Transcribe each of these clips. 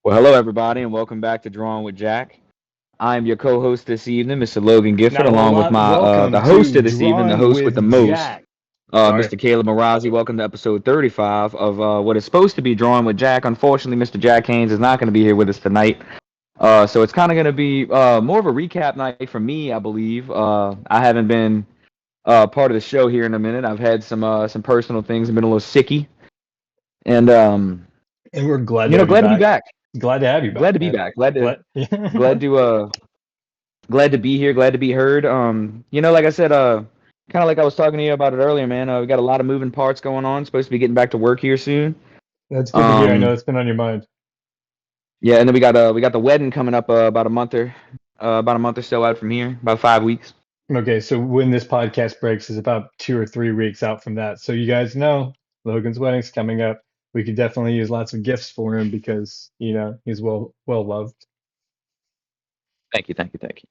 Well, hello everybody, and welcome back to Drawing with Jack. I am your co-host this evening, Mr. Logan Gifford, Not a whole along with lot. my the Welcome host to of this evening, the Drawing host with the with most, Jack. Sorry. Mr. Caleb Marazi. Welcome to episode 35 of what is supposed to be Drawing with Jack. Unfortunately, Mr. Jack Haynes is not going to be here with us tonight, so it's kind of going to be more of a recap night for me, I believe. I haven't been part of the show here in a minute. I've had some personal things. I've been a little sicky, and And we're glad to have you glad to be back. back. Glad to have you Glad back, to be man. back. Glad to Glad. glad to glad to be here, glad to be heard. Like I said, kind of like I was talking to you about it earlier, man. We got a lot of moving parts going on. Supposed to be getting back to work here soon. That's good to hear. I know Um, it's been on your mind. yeah, and then we got the wedding coming up about a month or so out from here, about 5 weeks. Okay, so when this podcast breaks is about 2 or 3 weeks out from that. So you guys know Logan's wedding's coming up. We could definitely use lots of gifts for him because, he's well loved. Thank you, thank you, thank you.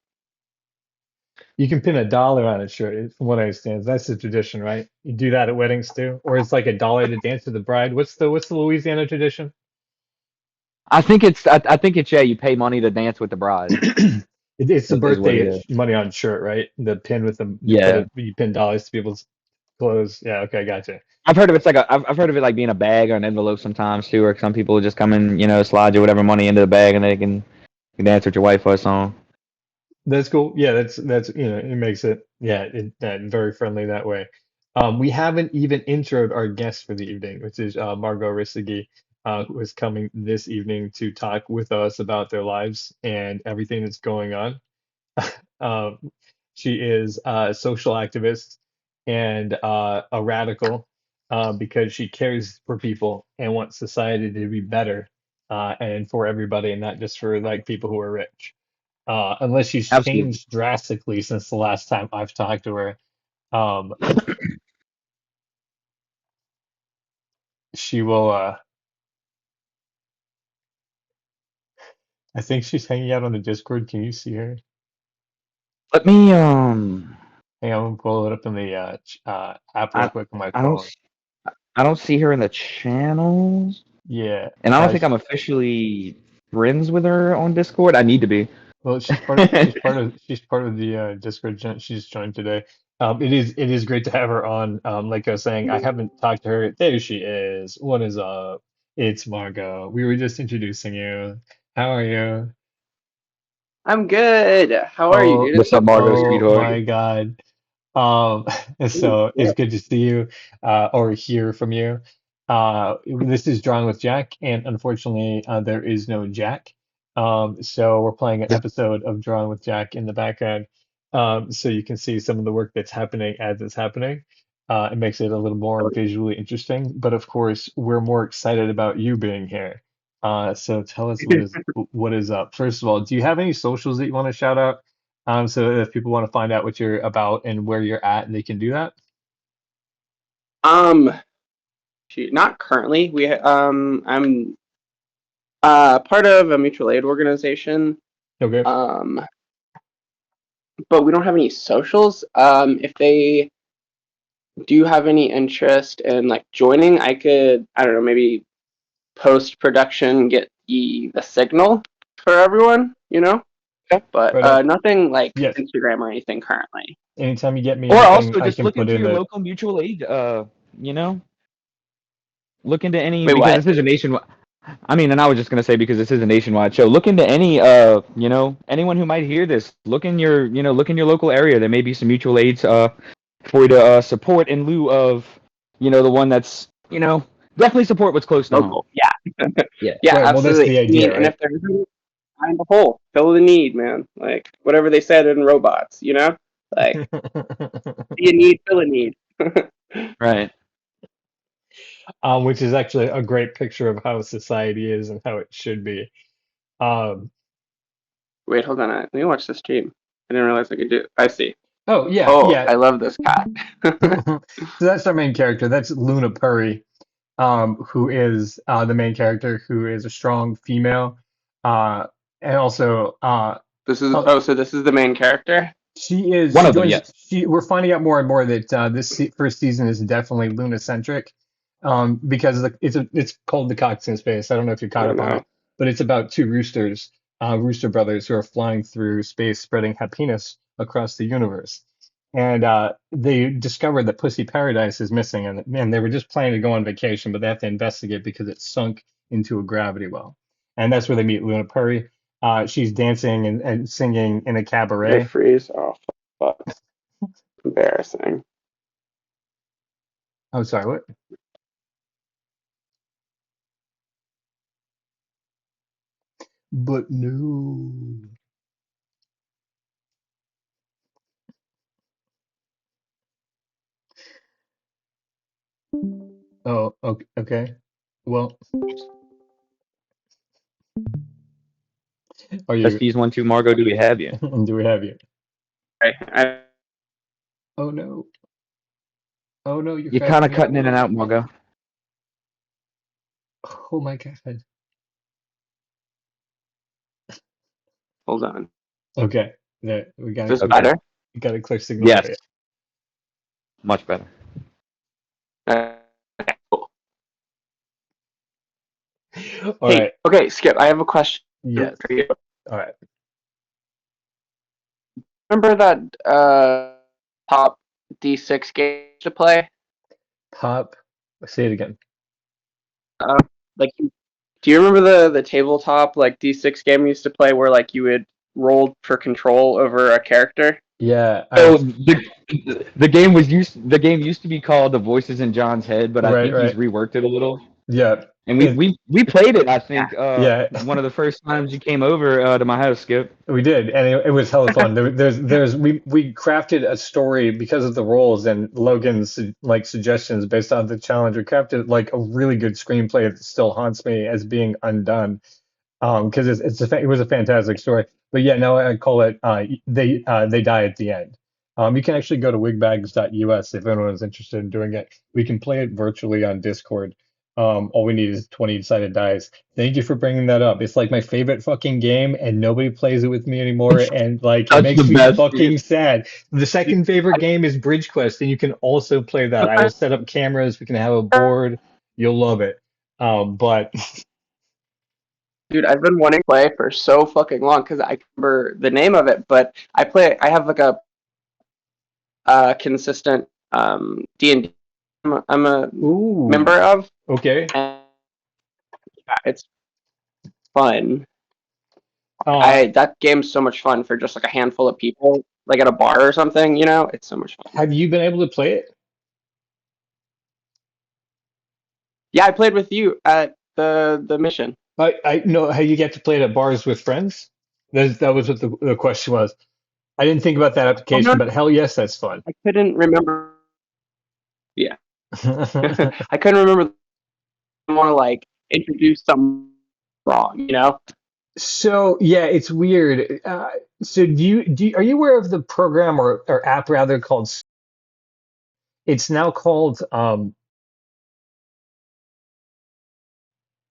You can pin $1 on a shirt, from what I understand. That's the tradition, right? You do that at weddings too, or it's like $1 to dance with the bride. What's the Louisiana tradition? I think it's yeah. You pay money to dance with the bride. It's the Is what it birthday is. money on shirt, right? The pin with the Yeah, you pin dollars to people's clothes. Yeah, okay, gotcha. I've heard of I've heard of it like being a bag or an envelope sometimes too, or some people just come in, slide you whatever money into the bag and they can dance with your wife or a song. That's cool. Yeah, that's it makes it very friendly that way. We haven't even introed our guest for the evening, which is Margot Arostegui, who is coming this evening to talk with us about their lives and everything that's going on. Um, she is a social activist and a radical because she cares for people and wants society to be better and for everybody and not just for like people who are rich. Unless she's Absolutely. changed drastically since the last time I've talked to her. Um, she will, I think she's hanging out on the Discord. Can you see her? Let me Hang on, I'm gonna pull it up in the app real I quick on my I don't phone. s- I don't see her in the channels, Yeah. and I don't think I'm officially friends with her on Discord. I need to be. Well, she's part of the Discord. She's joined today. It is great to have her on. Like I was saying, I haven't talked to her. There she is. What is up? It's Margot. We were just introducing you. How are you? I'm good. How are you, Oh, dude? It's What's so up, Margot, cool. oh sweetheart? my God. Um, Ooh, so it's yeah. good to see you, or hear from you. This is Drawing with Jack, and unfortunately, there is no Jack. So we're playing an episode of Drawing with Jack in the background, so you can see some of the work that's happening as it's happening. It makes it a little more visually interesting, but of course, we're more excited about you being here. So tell us what is up. First of all, do you have any socials that you want to shout out? So if people want to find out what you're about and where you're at, they can do that. Um, Shoot, not currently. I'm part of a mutual aid organization. Okay. Um, but we don't have any socials. If they do have any interest in like joining, I don't know, maybe post production get the signal for everyone. But Right on. nothing like Yes. Instagram or anything currently. Anytime you get me Or anything, also I just can look put into in your the. local mutual aid. You know, look into any Wait, because what? this is a nationwide. I mean, and I was just gonna say because this is a nationwide show. Look into any anyone who might hear this. Look in your local area. There may be some mutual aids for you to support in lieu of the one that's definitely support what's close to home. Local. Yeah. Yeah. Yeah, Right. Well, that's absolutely. the I mean, idea, and right? if there's find the hole, fill the need, man. Like whatever they said in robots. Like see a need, fill a need. Right. Which is actually a great picture of how society is and how it should be. Um, Wait, hold on. Let me watch the stream. I didn't realize I could do. I see. oh yeah, Oh, yeah. I love this cat. So that's our main character. That's Luna Purry, who is the main character, who is a strong female, uh, and also uh, So this is the main character. she is. One She of them, joins. yes. We're finding out more and more that first season is definitely Luna centric, because it's called the Cox in Space. I don't know if you're caught Oh up on no. it. but it's about two roosters, rooster brothers, who are flying through space, spreading happiness across the universe. And they discovered that Pussy Paradise is missing, and they were just planning to go on vacation, but they have to investigate because it's sunk into a gravity well. And that's where they meet Luna Perry. She's dancing and singing in a They cabaret. freeze. Oh, fuck. Embarrassing. I'm sorry, what? But no. Oh, okay. Okay. Well, are you? Testes 1 2 Margot, do we have you? Do we have you? Okay. Oh no. Oh no, you're You're kind of crashing cutting out. in and out, Margot. Oh my God. Hold on. Okay. There, we got Is it. this Okay. better? We got a clear signal Yes, for you. much better. Okay, cool. All Hey, right. okay, Skip, I have a question Yes. for you. All right. Remember that top D6 game to play? Pop. Say it again. Uh, like, do you remember the tabletop like D6 game we used to play where like you would roll for control over a character? Yeah. So the game used to be called The Voices in John's Head, but I Right. think he's Right. reworked it a little. Yeah. And we It, we we played it. I think yeah. one of the first times you came over to my house, Skip. We did, and it was hella fun. We crafted a story because of the roles and Logan's like suggestions based on the challenge. We crafted like a really good screenplay that still haunts me as being undone. Because it was a fantastic story. But yeah, no, I call it they die at the end. You can actually go to wigbags.us if anyone's interested in doing it. We can play it virtually on Discord. All we need is 20-sided dice. Thank you for bringing that up. It's like my favorite fucking game, and nobody plays it with me anymore. And like, it That's the makes me best, dude. fucking sad. The second favorite game is Bridge Quest, and you can also play that. I will set up cameras. We can have a board. You'll love it. But Dude, I've been wanting to play for so fucking long because I remember the name of it, but I have like a consistent D&D I'm a ooh, member of, okay. and it's fun. Uh, That game's so much fun for just like a handful of people, like at a bar or something, you know? It's so much fun. have you been able to play it? Yeah, I played with you at the mission. I know how you get to play it at bars with friends. That was what the question was. I didn't think about that Oh no, application, but hell yes, that's fun. I couldn't remember. Yeah, I couldn't remember. I want to like introduce some wrong, you know? So yeah, it's weird. So are you aware of the program or app rather called? It's now called.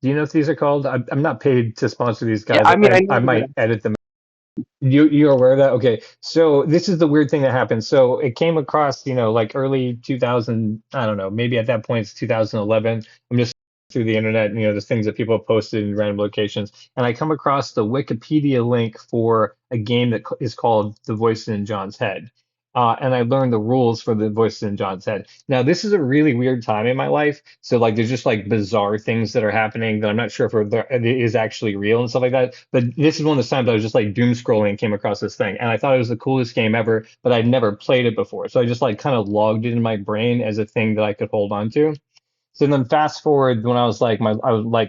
Do you know what these are called? I'm not paid to sponsor these Yeah, guys. I mean, I I know might that. edit them. You're aware of that? Okay. So this is the weird thing that happened. So it came across, like early 2000, I don't know, maybe at that point it's 2011. I'm just through the internet, the things that people have posted in random locations, and I come across the Wikipedia link for a game that is called The Voice in John's Head. And I learned the rules for The Voice in John's Head. Now, this is a really weird time in my life. So, like, there's just like bizarre things that are happening that I'm not sure if it is actually real and stuff like that. But this is one of the times I was just like doom scrolling and came across this thing. And I thought it was the coolest game ever, but I'd never played it before. So I just like kind of logged it in my brain as a thing that I could hold on to. So then fast forward when I was like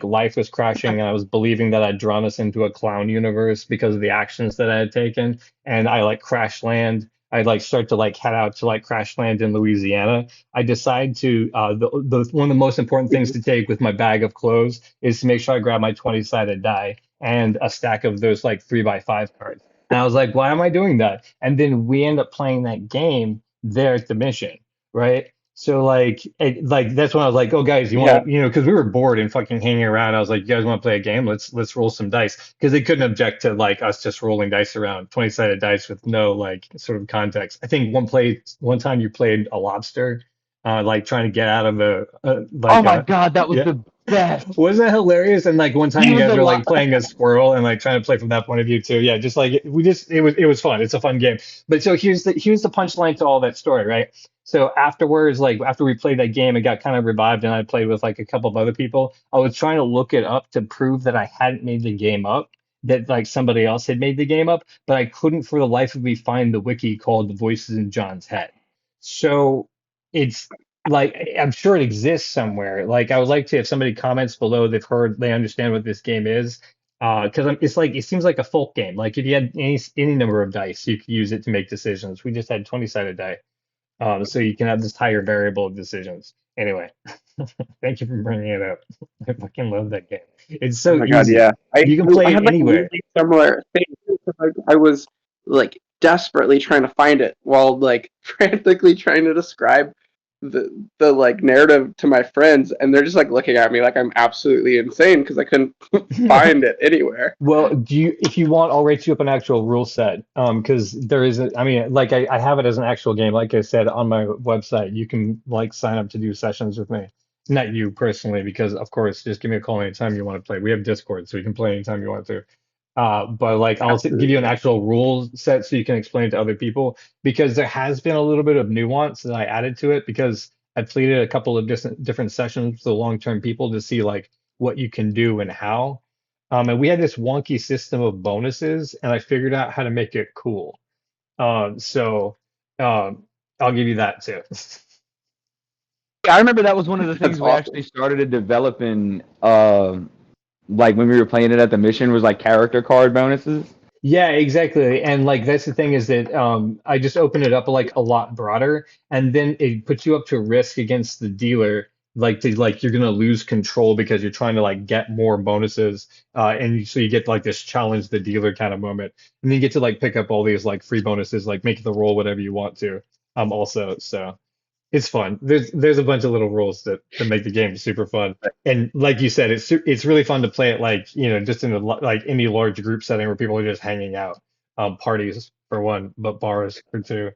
life was crashing and I was believing that I'd drawn us into a clown universe because of the actions that I had taken. And I like crash land. I like start to like head out to like crash land in Louisiana. I decide to the one of the most important things to take with my bag of clothes is to make sure I grab my 20-sided die and a stack of those like 3x5 cards. And I was like, why am I doing that? And then we end up playing that game there at the mission, right? So like that's when I was like, oh guys, you Yeah, want to, because we were bored and fucking hanging around. I was like, you guys want to play a game? Let's roll some dice because they couldn't object to like us just rolling dice around, 20-sided dice with no like sort of context. I think one time you played a lobster, like trying to get out of a Oh like my a God, that was yeah. the best. Wasn't that hilarious? And like one time That you was guys a were lot. like playing a squirrel and like trying to play from that point of view too. Yeah, just like we just it was fun. It's a fun game. But so here's the punchline to all that story, right? So afterwards, like after we played that game, it got kind of revived, and I played with like a couple of other people. I was trying to look it up to prove that I hadn't made the game up, that like somebody else had made the game up, but I couldn't for the life of me find the wiki called The Voices in John's Head. So it's like I'm sure it exists somewhere. Like I would like to if somebody comments below they understand what this game is. Because it's like it seems like a folk game. Like if you had any number of dice, you could use it to make decisions. We just had 20-sided die. So you can have this higher variable of decisions. Anyway, thank you for bringing it up. I fucking love that game. It's Oh so my God, easy. yeah. You can I play it had like a anywhere. really similar thing. Like, I was like desperately trying to find it while like frantically trying to describe the like narrative to my friends, and they're just like looking at me like I'm absolutely insane because I couldn't find it anywhere. Well, if you want, I'll write you up an actual rule set. Because there is I mean, like I have it as an actual game. Like I said on my website, you can like sign up to do sessions with me. Not you personally, because of course, just give me a call anytime you want to play. We have Discord, so you can play anytime you want to. But like give you an Absolutely. actual rule set so you can explain it to other people because there has been a little bit of nuance that I added to it because I played it a couple of different sessions with the long-term people to see like what you can do and how. And we had this wonky system of bonuses, and I figured out how to make it cool. So um, I'll give you that too. I remember that was one of the That's things we awesome. actually started to develop in, like when we were playing it at the mission, was like character card bonuses. Yeah, exactly. And like that's the thing is that I just open it up like a lot broader, and then it puts you up to risk against the dealer, like you're gonna lose control because you're trying to like get more bonuses, so you get like this challenge the dealer kind of moment, and then you get to like pick up all these like free bonuses, like make the roll whatever you want to, also. So. It's fun. There's a bunch of little rules that make the game super fun. And like you said, it's really fun to play it like, just in like any large group setting where people are just hanging out. Parties for one, but bars for two.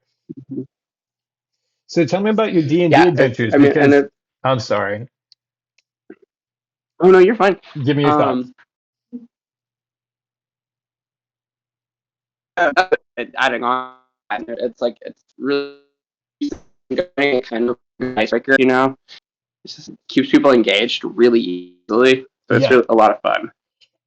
So tell me about your D&D Yeah, adventures I mean, and because I'm sorry. oh no, you're fine. Give me your thoughts. Um, Adding on, it's like it's really kind of icebreaker, It just keeps people engaged really easily. So it's Yeah. really a lot of fun.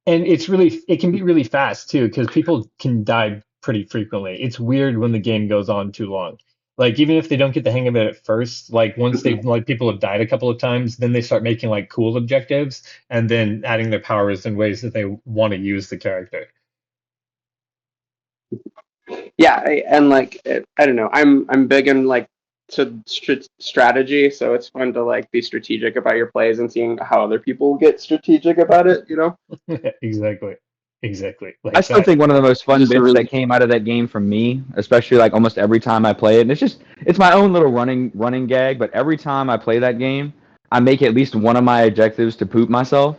And it can be really fast too, because people can die pretty frequently. It's weird when the game goes on too long. Like even if they don't get the hang of it at first, like once they like people have died a couple of times, then they start making like cool objectives and then adding their powers in ways that they want to use the character. Yeah, and like I don't know, I'm big in like strategy, so it's fun to like be strategic about your plays and seeing how other people get strategic about it. Exactly. Exactly. I Like still that. think one of the most It's fun just a bits really that came out of that game for me, especially like almost every time I play it, and it's my own little running gag, but every time I play that game, I make at least one of my objectives to poop myself.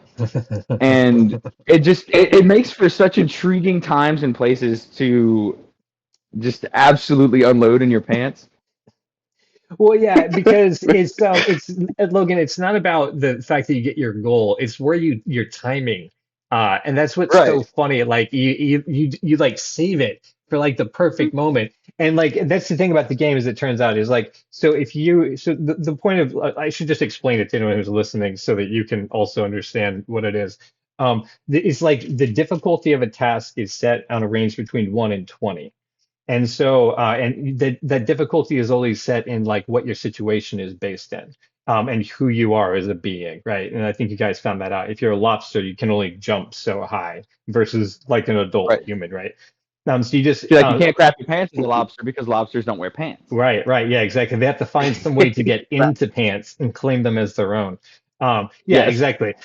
And it makes for such intriguing times and places to just absolutely unload in your pants. Well, yeah, because it's Logan, it's not about the fact that you get your goal, it's where your timing. And that's what's so Right. funny. Like you like save it for like the perfect moment. And like that's the thing about the game as it turns out is like so the point of I should just explain it to anyone who's listening so that you can also understand what it is. It's like the difficulty of a task is set on a range between 1 and 20. And so, and that difficulty is always set in like what your situation is based in, and who you are as a being, right? And I think you guys found that out. If you're a lobster, you can only jump so high versus like an adult Right. human, right? So you just, Feel like you can't crap your pants as a lobster because lobsters don't wear pants. right, yeah, exactly. They have to find some way to get Right. into pants and claim them as their own. Yeah, Yes. exactly.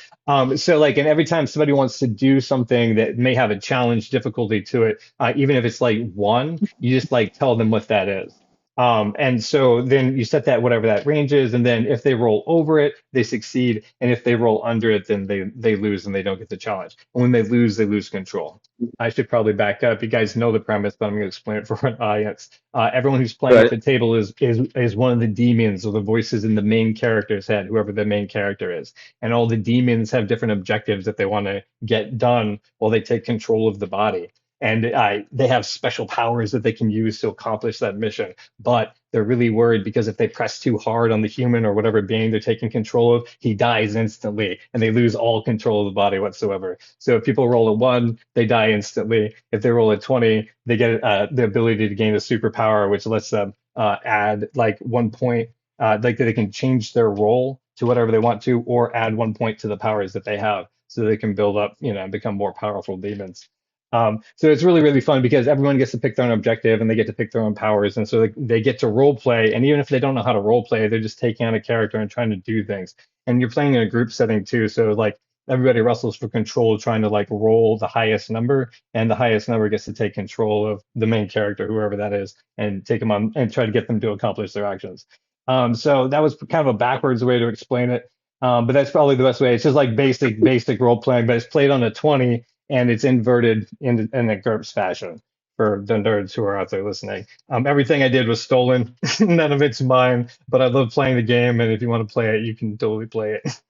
So like, and every time somebody wants to do something that may have a challenge difficulty to it, even if it's like one, you just like tell them what that is. And so then you set that whatever that range is, and then if they roll over it, they succeed, and if they roll under it, then they lose and they don't get the challenge. And when they lose control. I should probably back up. You guys know the premise, but I'm going to explain it for an audience. Everyone who's playing at Right. the table is one of the demons or the voices in the main character's head, whoever the main character is. And all the demons have different objectives that they want to get done while they take control of the body. And they have special powers that they can use to accomplish that mission. But they're really worried because if they press too hard on the human or whatever being they're taking control of, he dies instantly and they lose all control of the body whatsoever. So if people roll a 1, they die instantly. If they roll a 20, they get the ability to gain a superpower, which lets them add like 1 point, like they can change their role to whatever they want to, or add 1 point to the powers that they have so they can build up, and become more powerful demons. So it's really, really fun because everyone gets to pick their own objective and they get to pick their own powers. And so they get to role play. And even if they don't know how to role play, they're just taking on a character and trying to do things. And you're playing in a group setting too. So like everybody wrestles for control, trying to like roll the highest number. And the highest number gets to take control of the main character, whoever that is, and take them on and try to get them to accomplish their actions. So that was kind of a backwards way to explain it. But that's probably the best way. It's just like basic role playing, but it's played on a 20 and it's inverted in a GURPS fashion for the nerds who are out there listening. Everything I did was stolen. None of it's mine, but I love playing the game. And if you want to play it, you can totally play it.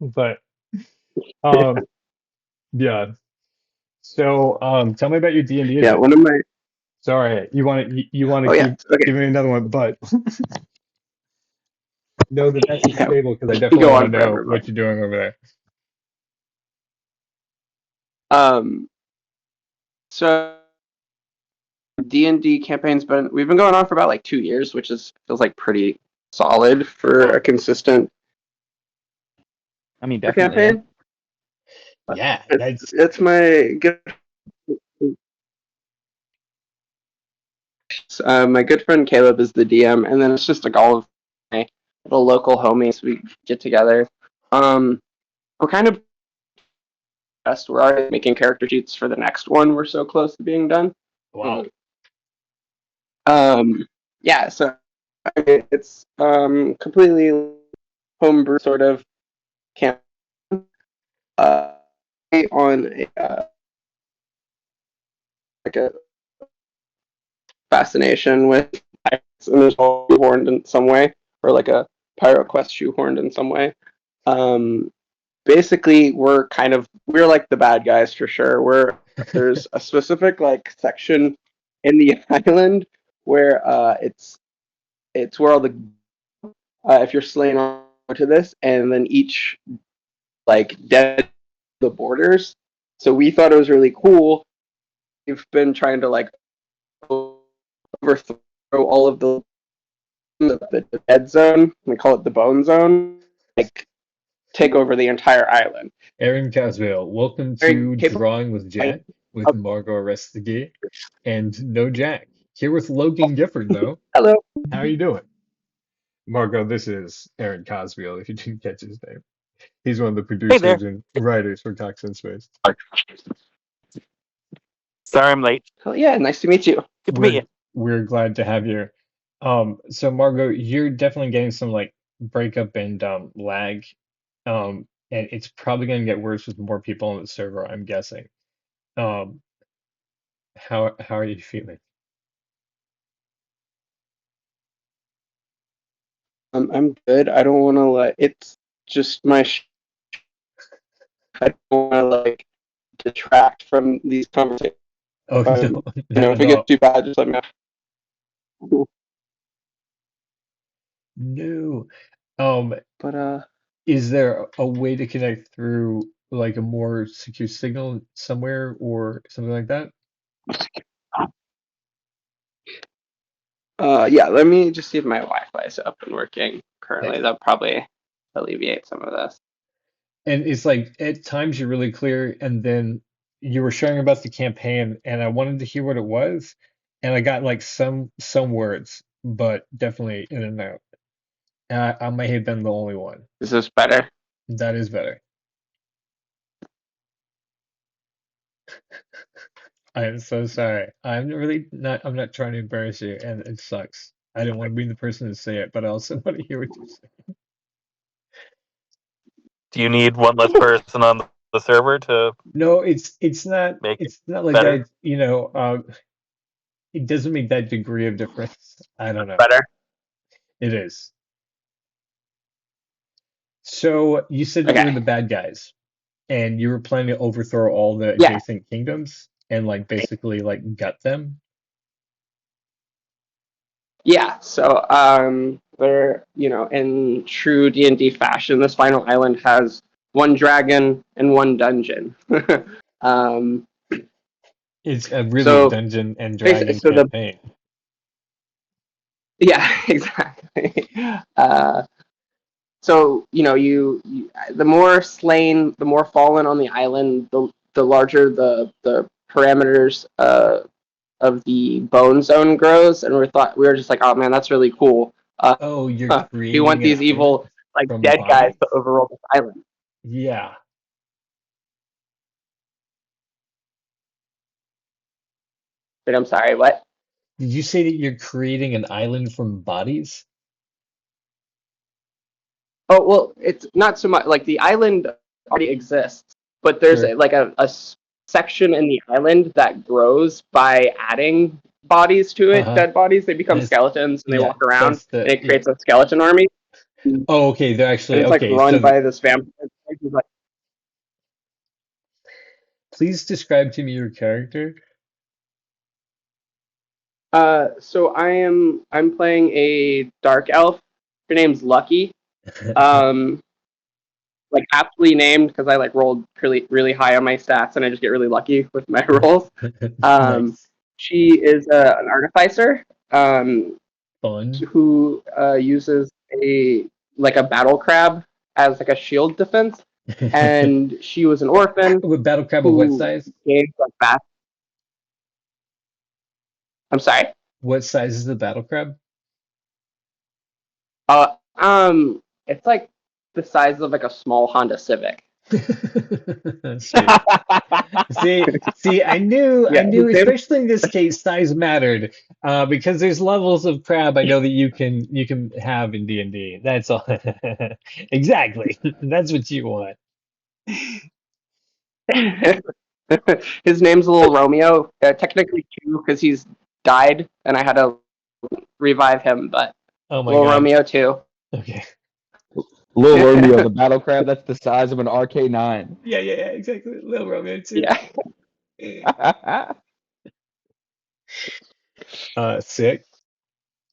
But um, yeah. So tell me about your D&D Yeah, adventure. one of my. Sorry, you want to Oh yeah. keep Okay. giving me another one, but know that that's the Yeah, table because I we definitely go want to on know forever, what you're doing over there. but so D&D campaign's been we've been going on for about like 2 years, which is feels like pretty solid for a consistent I mean, definitely, yeah. campaign. Yeah, that's It's my good my good friend Caleb is the DM, and then it's just like all of my little local homies. We get together. We're kind of best. We're already making character sheets for the next one. We're so close to being done. wow. Um, yeah, so I mean, it's completely homebrew sort of camp uh, on like a fascination with pirates, and there's all shoehorned in some way, or like a pirate quest shoehorned in some way. Um, Basically, we're like the bad guys for sure. There's a specific like section in the island where it's where all the if you're slaying onto this, and then each like dead the borders. So we thought it was really cool. We've been trying to like overthrow all of the dead zone. We call it the bone zone. Like take over the entire island. Aaron Casvale, welcome Very to capable. Drawing with Jack with Margot Arostegui and no Jack. Here with Logan Gifford, though. Hello. How are you doing? Margot, this is Aaron Casvale, if you didn't catch his name. He's one of the Hey there. producers and writers for Toxin Space. Sorry I'm late. Oh yeah, nice to meet you. Good to meet you. We're glad to have you. So Margot, you're definitely getting some like breakup and lag. And it's probably gonna get worse with more people on the server, I'm guessing. Um, how are you feeling? I'm good. I don't want to let it's just I don't want to like detract from these conversations. Oh no, not If at it gets all. too bad, just let me know. No. Um, But is there a way to connect through like a more secure signal somewhere or something like that? yeah, let me just see if my Wi-Fi is up and working currently. Thanks. That'll probably alleviate some of this. And it's like at times you're really clear, and then you were sharing about the campaign, and I wanted to hear what it was, and I got like some words, but definitely in and out. I may have been the only one. Is this better? That is better. I am so sorry. I'm not trying to embarrass you, and it sucks. I don't want to be the person to say it, but I also want to hear what you're saying. Do you need one less person on the server to No, it's make it not like better? that, it doesn't make that degree of difference. I don't know. Better. It is. So you said that you were Okay. the bad guys and you were planning to overthrow all the Yeah. adjacent kingdoms and like basically like gut them. Yeah. So we're in true D&D fashion, this final island has one dragon and one dungeon. um, It's a really so Dungeon and basically, Dragon so the campaign. yeah, exactly. So the more slain, the more fallen on the island, the larger the parameters of the bone zone grows, and we were just like, oh man, that's really cool. Oh, you're We want creating an these island evil like from dead guys bodies? to overrule this island. Yeah. But I'm sorry, what? Did you say that you're creating an island from bodies? Oh well, it's not so much like the island already exists, but there's Sure. a section in the island that grows by adding bodies to it, Uh-huh. dead bodies. They become That's skeletons and they yeah, walk around, that's the and it yeah. creates a skeleton army. And Oh, okay, they're actually it's like okay. run So by this vampire. He's like, please describe to me your character. so I'm playing a dark elf. Her name's Lucky. Um, like aptly named because I like rolled really really high on my stats and I just get really lucky with my rolls. Um, Nice. she is an artificer um, Fun. who uses a battle crab as like a shield defense, and she was an orphan With battle crab of what who size? gave like back. I'm sorry. What size is the battle crab? It's like the size of like a small Honda Civic. Sweet. See, I Yeah, knew, especially in this case, size mattered, because there's levels of crab I know that you can have in D&D. That's all. Exactly. That's what you want. his name's Little Romeo. Technically two because he's died, and I had to revive him. But Oh my Little God. Romeo too. Okay. Little Romeo, the battle crab, that's the size of an RK9. Yeah, exactly. Little Romeo too. Yeah. Sick.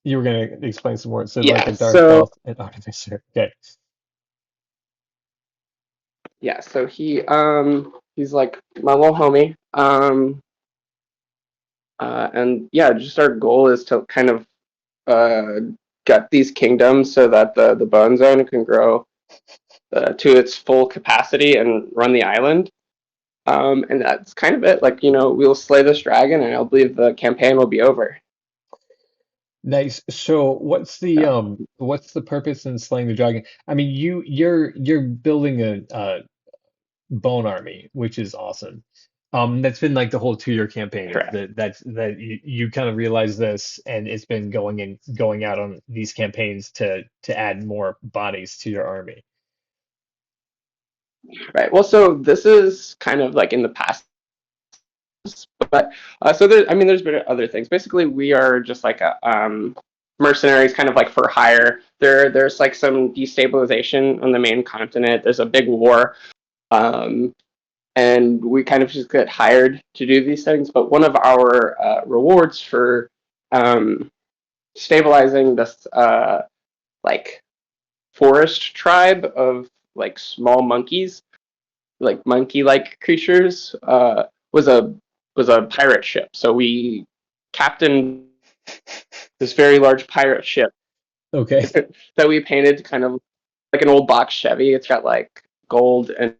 You were gonna explain some more. So like a Yeah. dark So elf and artificer. Okay. yeah. So he's like my little homie. And yeah, just our goal is to kind of uh gut these kingdoms so that the bone zone can grow to its full capacity and run the island. And that's kind of it. Like, we'll slay this dragon, and I believe the campaign will be over. Nice. So So, what's the purpose in slaying the dragon? I mean, you're building a bone army, which is awesome. That's been like the whole 2-year campaign. correct. That you kind of realize this, and it's been going out on these campaigns to add more bodies to your army. Right. Well, so this is kind of like in the past, but so there's been other things. Basically, we are just like a mercenaries, kind of like for hire. There's like some destabilization on the main continent. There's a big war. Um, and we kind of just get hired to do these things. But one of our rewards for stabilizing this like forest tribe of like small monkeys, like monkey-like creatures, was a pirate ship. So we captained this very large pirate ship Okay. that we painted kind of like an old box Chevy. It's got like gold and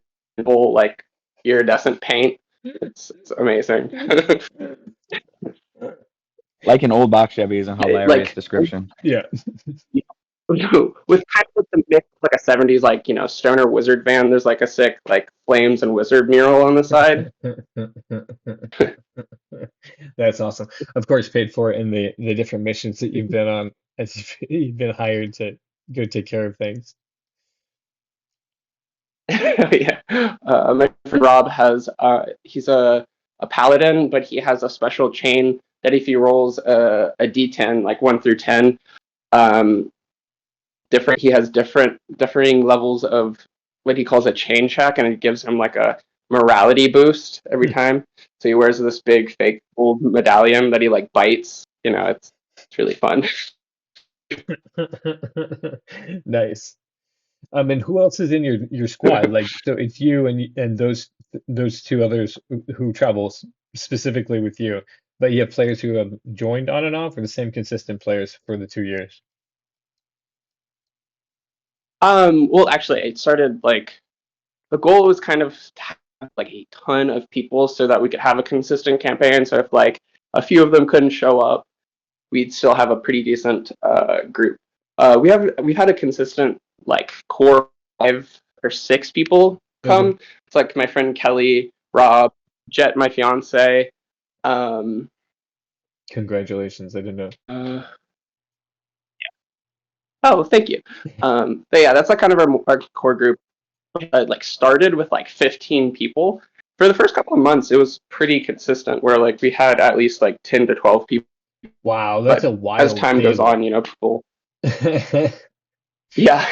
full like iridescent paint. It's amazing. Like an old box Chevy is a hilarious Like description. Yeah. with kind of the mix of like a 70s like stoner wizard van. There's like a sick like flames and wizard mural on the side. That's awesome. Of course, paid for in the different missions that you've been on as you've been hired to go take care of things. Yeah. My friend Rob has he's a paladin, but he has a special chain that if he rolls a d10 like 1 through 10, um, he has differing levels of what he calls a chain check, and it gives him like a morality boost every time. So he wears this big fake gold medallion that he like bites. It's really fun. Nice. And who else is in your squad? Like, so it's you and those two others who travel specifically with you, but you have players who have joined on and off, or the same consistent players for the 2 years. Well, actually, it started like the goal was kind of to have like a ton of people so that we could have a consistent campaign. So if like a few of them couldn't show up, we'd still have a pretty decent group. We've had a consistent like core 5 or 6 people Mhm. come. It's like my friend Kelly, Rob, Jet, my fiance. Um, Congratulations, I didn't know. oh, thank you. But yeah, that's like kind of our core group. Like started with like 15 people. For the first couple of months, it was pretty consistent, where like we had at least like 10 to 12 people. Wow, that's But a as wild time goes table. on, people. Yeah,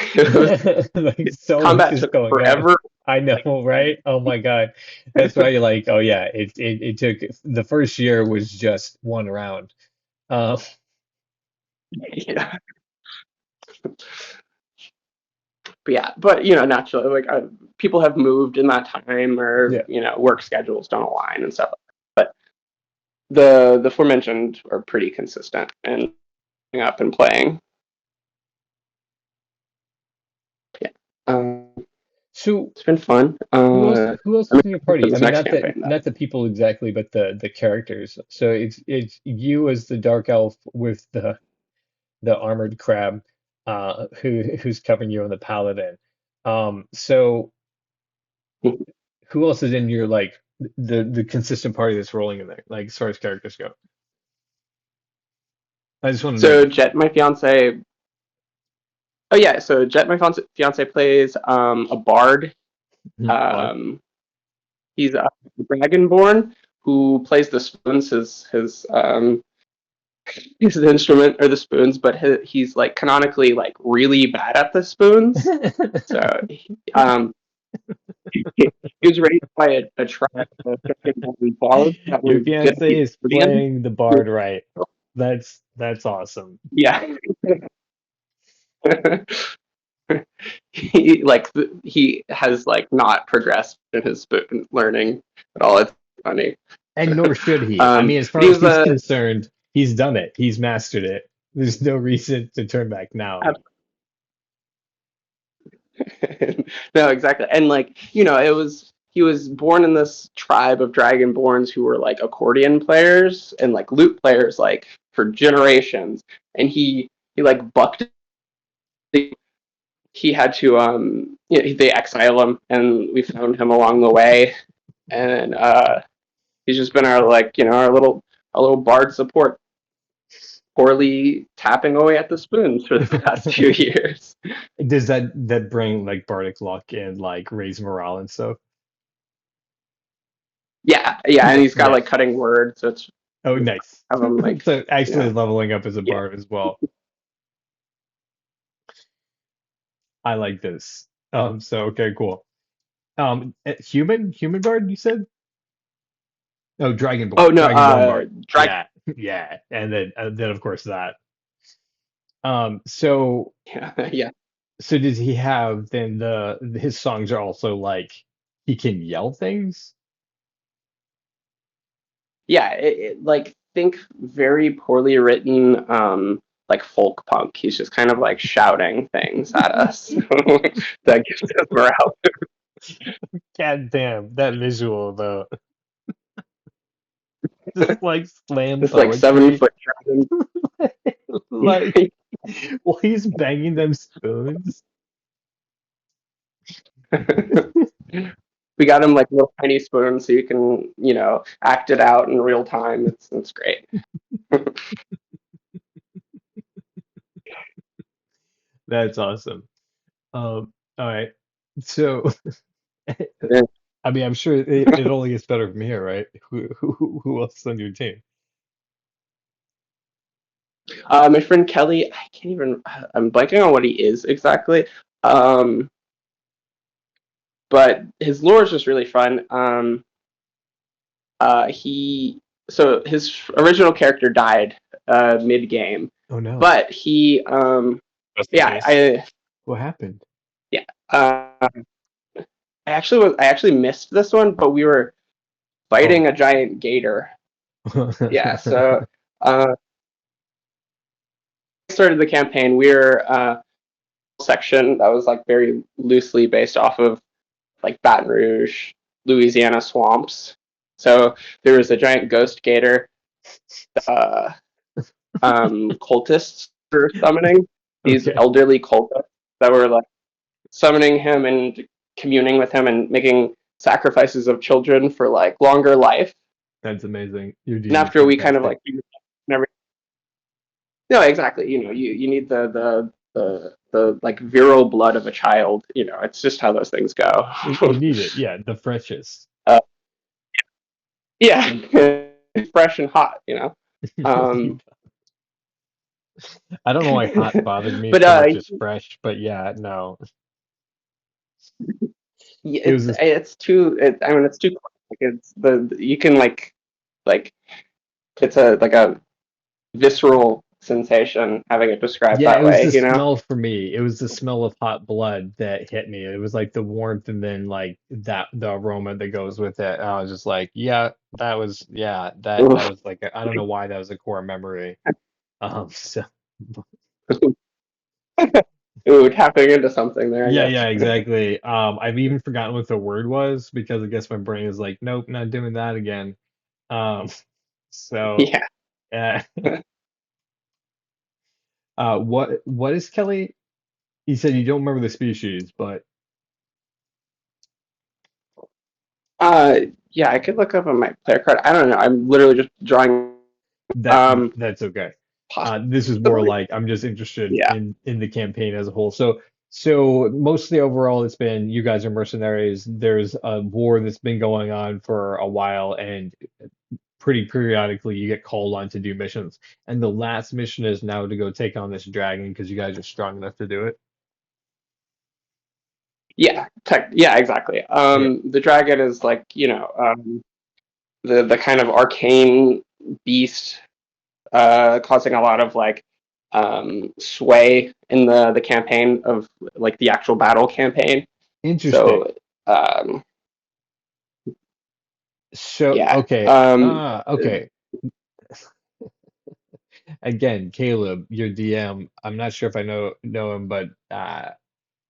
Like so much combat is took going on. forever. I know, right? Oh my God. That's why you're like, oh yeah, it took the first year was just one round. Uh, Yeah. But yeah, naturally, like people have moved in that time, or yeah. work schedules don't align and stuff. But the aforementioned are pretty consistent and up and playing. Yeah, So it's been fun. who else I'm is in your excited for party? I this mean, next campaign though. not the people exactly, but the characters. So it's you as the dark elf with the armored crab, who's covering you on the paladin. So who else is in your like the consistent party that's rolling in there, like as far as characters go? I just want to know. So Jet, my fiance. Oh yeah, so Jet, my fiance plays a bard. Fun. Um, he's a dragonborn who plays the spoons. His instrument or the spoons, but he's like canonically like really bad at the spoons. So um, he was raised by a tribe of bards that Your were good at fiance the is accordion. playing the bard right. That's awesome. Yeah. He has like not progressed in his spoon learning at all. It's funny. And nor should he. I mean, as But far as he's concerned, he's done it. He's mastered it. There's no reason to turn back now. no, exactly. And like, he was born in this tribe of dragonborns who were like accordion players and like lute players like for generations. And he like bucked. He had to they exile him, and we found him along the way. And he's just been our little bard support, poorly tapping away at the spoons for the past 2 years. Does that bring like bardic luck and like raise morale and stuff? Yeah, yeah, and Yeah, he's got yeah. like cutting words, so it's Oh, nice. have him like So you actually know leveling up as a yeah. bard as well. I like this. So okay, cool. Human bard, you said? Oh, Oh no, Dragonborn bard. drag. Yeah, yeah, and then of course that. So Yeah, yeah, so does he have then his songs are also like he can yell things? yeah. Like think very poorly written, like folk punk. He's just kind of like shouting things at us that gives us morale. God damn, that visual though. Just like slam This like 7 foot poetry. dragon. Like while he's banging them spoons. we got him like little tiny spoons so you can, act it out in real time. It's great. That's awesome. All right. So, Yeah. I mean, I'm sure it only gets better from here, right? Who else is on your team? My friend Kelly, I'm blanking on what he is exactly. But his lore is just really fun. He so his original character died mid game, Oh no. but he Rest in yeah peace. What happened? yeah I actually missed this one, but we were Oh. fighting a giant gator. Yeah, so started the campaign. We were section that was like very loosely based off of like Baton Rouge, Louisiana swamps. So there was a giant ghost gator. Uh, Cultists were summoning these Okay. elderly cultists that were like summoning him and communing with him and making sacrifices of children for like longer life. That's amazing. Your And DM is after we kind of fantastic. like no, exactly. You need the like virile blood of a child. It's just how those things go. You need it. Yeah, the freshest. Yeah, fresh and hot. Um, I don't know why hot bothered me but so much as fresh, but yeah, no. yeah, It was this, it's too. I mean, it's too. Like, it's you can like it's a visceral sensation having it described yeah, it that was way. the smell for me. It was the smell of hot blood that hit me. It was like the warmth and then like that the aroma that goes with it. And I was just like, yeah, that Oof. was like I don't know why that was a core memory. So Ooh, tapping into something there, I yeah, guess. yeah, exactly. I've even forgotten what the word was because I guess my brain is like, nope, not doing that again. Um, so Yeah. uh, what is Kelly? You said you don't remember the species, but Uh, yeah, I could look up on my player card. I don't know. I'm literally just drawing. that Um, that's okay. This is more Possibly. like I'm just interested Yeah. in the campaign as a whole. So mostly overall, it's been you guys are mercenaries. There's a war that's been going on for a while, and pretty periodically you get called on to do missions. And the last mission is now to go take on this dragon because you guys are strong enough to do it. Yeah, exactly. Okay. The dragon is like, the kind of arcane beast, causing a lot of like sway in the campaign of like the actual battle campaign. Interesting. So, um, So yeah. okay. Okay. Again, Caleb, your DM. I'm not sure if I know him, but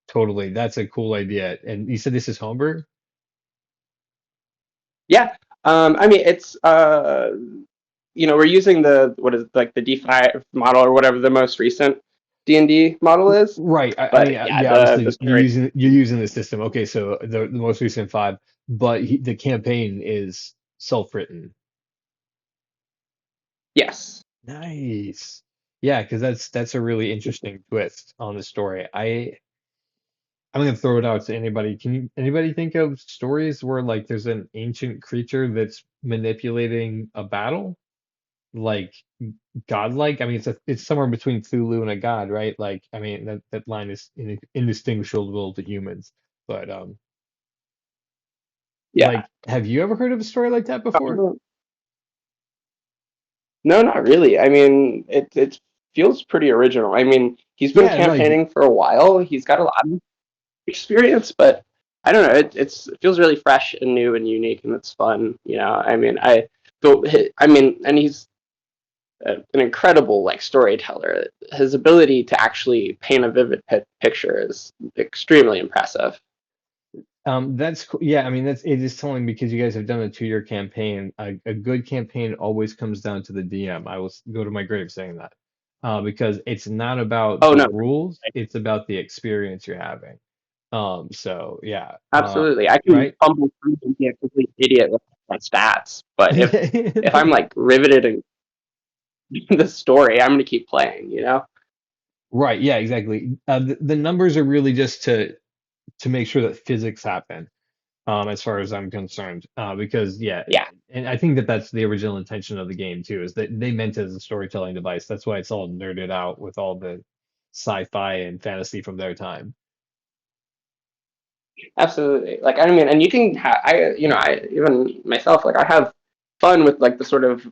totally, that's a cool idea. And you said this is homebrew? Yeah. I mean, it's we're using the what is like the D5 model or whatever the most recent D&D model is. Right. I mean, But yeah, yeah, the obviously story. you're using the system. Okay, so the most recent five, but the campaign is self-written. Yes. Nice. Yeah, because that's a really interesting twist on the story. I'm gonna throw it out to anybody. Anybody think of stories where like there's an ancient creature that's manipulating a battle? Like godlike? I mean, it's somewhere between Cthulhu and a god, right? Like, I mean, that line is indistinguishable to humans. But Yeah. like, have you ever heard of a story like that before? No, not really. I mean, it feels pretty original. I mean, he's been Yeah, like campaigning for a while. He's got a lot of experience, but I don't know. It feels really fresh and new and unique, and it's fun. I mean, and he's an incredible like storyteller. His ability to actually paint a vivid picture is extremely impressive. that's cool. Yeah, I mean, it is telling because you guys have done a 2-year campaign. A good campaign always comes down to the DM. I will go to my grave saying that. Because it's not about Oh the no, rules, it's about the experience you're having. So yeah, Absolutely. I can right. fumble through and be a complete idiot with my stats, but if I'm like riveted in the story, I'm gonna keep playing, you know? Right, yeah, exactly. The numbers are really just to make sure that physics happen, as far as I'm concerned. Because yeah, Yeah, and I think that that's the original intention of the game too, is that they meant it as a storytelling device. That's why it's all nerded out with all the sci-fi and fantasy from their time. absolutely. Like I mean, and you can I even myself, like I have fun with like the sort of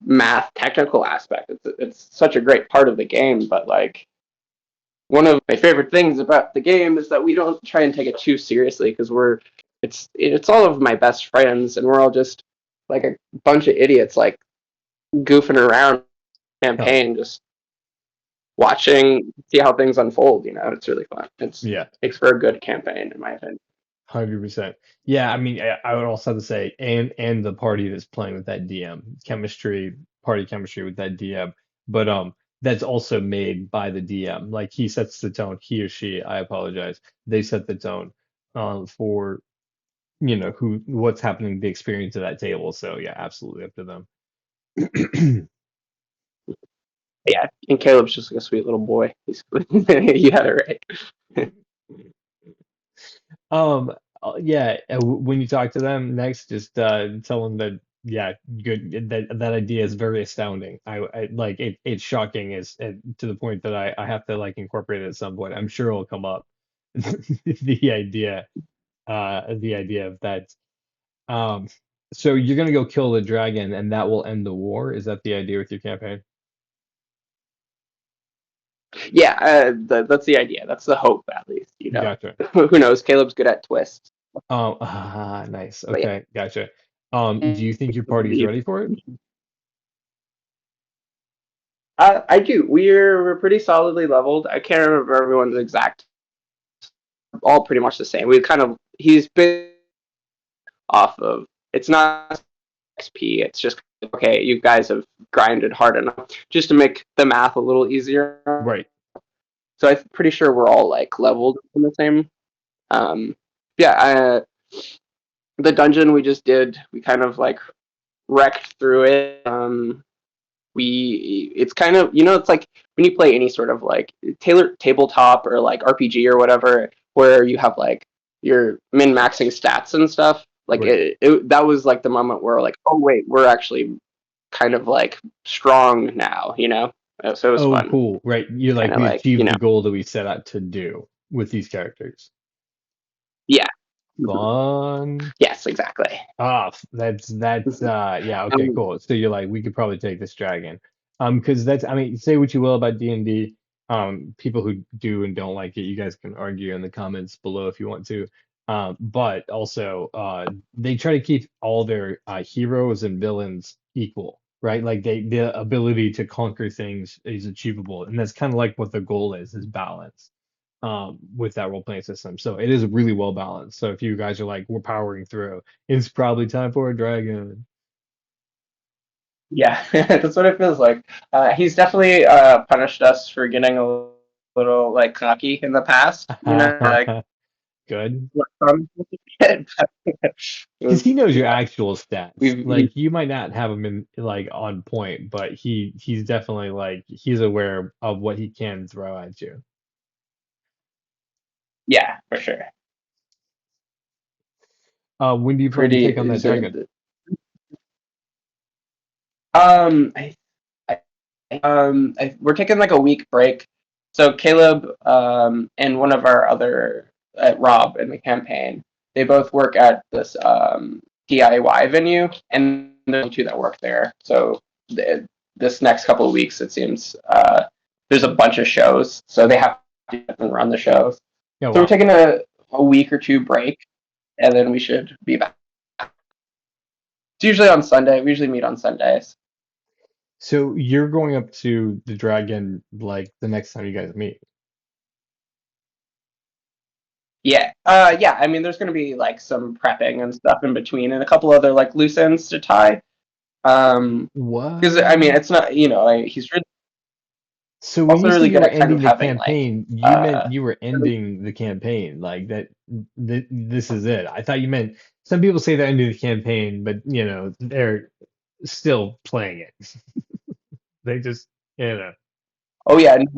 math technical aspect. It's such a great part of the game, but like one of my favorite things about the game is that we don't try and take it too seriously because it's all of my best friends and we're all just like a bunch of idiots like goofing around Hell campaign just watching see how things unfold, it's really fun. yeah, Makes for a good campaign in my opinion. 100%. Yeah, I mean, I would also have to say, and the party that's playing with that DM, party chemistry with that DM, but that's also made by the DM. Like he sets the tone, he or she, I apologize, they set the tone, for what's happening, the experience of that table. So yeah, absolutely up to them. Yeah, and Caleb's just like a sweet little boy. You had it right. Um, yeah, when you talk to them next, just tell them that yeah, good that idea is very astounding. I like it. It's shocking is to the point that I have to like incorporate it at some point. I'm sure it'll come up. The idea, the idea of that. Um, so you're gonna go kill the dragon, and that will end the war. Is that the idea with your campaign? Yeah, that's the idea. That's the hope, at least. Gotcha. Who knows? Caleb's good at twists, Nice. but yeah. Okay, gotcha. Do you think your party's ready for it? I do. We're pretty solidly leveled. I can't remember everyone's exact. All pretty much the same. He's been off of. It's not XP. It's just okay. You guys have grinded hard enough just to make the math a little easier. Right. So I'm pretty sure we're all like leveled in the same. Um, yeah. The dungeon we just did, we kind of like wrecked through it. It's kind of it's like when you play any sort of like tabletop or like RPG or whatever, where you have like your min maxing stats and stuff. Like Right. that was like the moment where like, oh wait, we're actually kind of like strong now, So it was Oh, fun. cool. Right. You're Kind like, of we like achieved the goal that we set out to do with these characters. yeah. Fun. Yes, exactly. That's yeah, okay, Um, cool. So you're like, we could probably take this dragon. Because that's, I mean, say what you will about D&D. People who do and don't like it, you guys can argue in the comments below if you want to. But also, they try to keep all their heroes and villains equal, right? Like the ability to conquer things is achievable, and that's kind of like what the goal is balance, with that role playing system. So it is really well balanced. So if you guys are like, we're powering through, it's probably time for a dragon. yeah, that's what it feels like. He's definitely punished us for getting a little like cocky in the past, like Good. it Because was, he knows your yeah, actual stats. we Like you might not have him in like on point, but he's definitely like he's aware of what he can throw at you. yeah, for sure. When do you plan to take on Pretty that so, dragon? I, we're taking like a week break. So Caleb and one of our other Rob in the campaign, they both work at this DIY venue, and there's two that work there. So this next couple of weeks, it seems there's a bunch of shows, so they have to run the shows. Yeah, So we're wow. taking a week or two break, and then we should be back. It's usually on Sunday. We usually meet on Sundays. So you're going up to the dragon like the next time you guys meet. Yeah. Yeah. I mean, there's going to be like some prepping and stuff in between, and a couple other like loose ends to tie. Because I mean, What? it's not, like, he's really So when Also you say really you good were at kind of ending the having like campaign, you uh meant you were ending the campaign, like that. This is it. I thought you meant some people say they're ending the campaign, but they're still playing it. They just, you know. oh yeah, and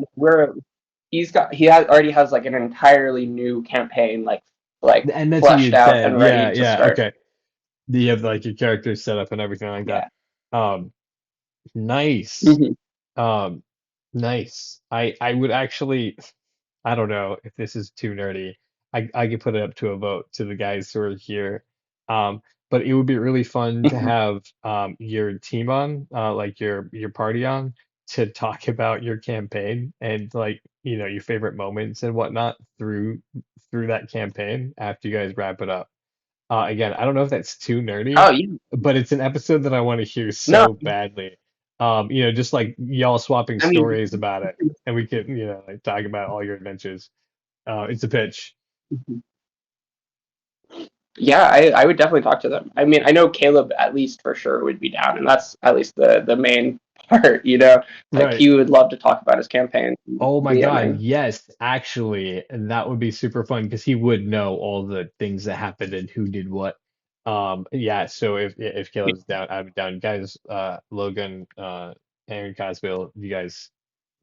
he has already has like an entirely new campaign like And that's what you fleshed had out said. and Yeah, ready to yeah, start. okay. You have like your characters set up and everything like that. Yeah. Um, nice. Hmm. Um, nice. I would actually, I don't know if this is too nerdy. I could put it up to a vote to the guys who are here. Um, but it would be really fun to have your team on, like your party on, to talk about your campaign and like your favorite moments and whatnot through that campaign after you guys wrap it up. Again, I don't know if that's too nerdy, Oh yeah. but it's an episode that I want to hear No, so badly. Just like y'all swapping I mean, stories about it, and we could, like talk about all your adventures. It's a pitch. yeah, I would definitely talk to them. I mean, I know Caleb at least for sure would be down, and that's at least the main part, Like Right. he would love to talk about his campaign, Oh my God, DMing. yes, actually, and that would be super fun because he would know all the things that happened and who did what. Yeah, so if Caleb's down, I'm down. Guys, Logan, Aaron Cosville, you guys,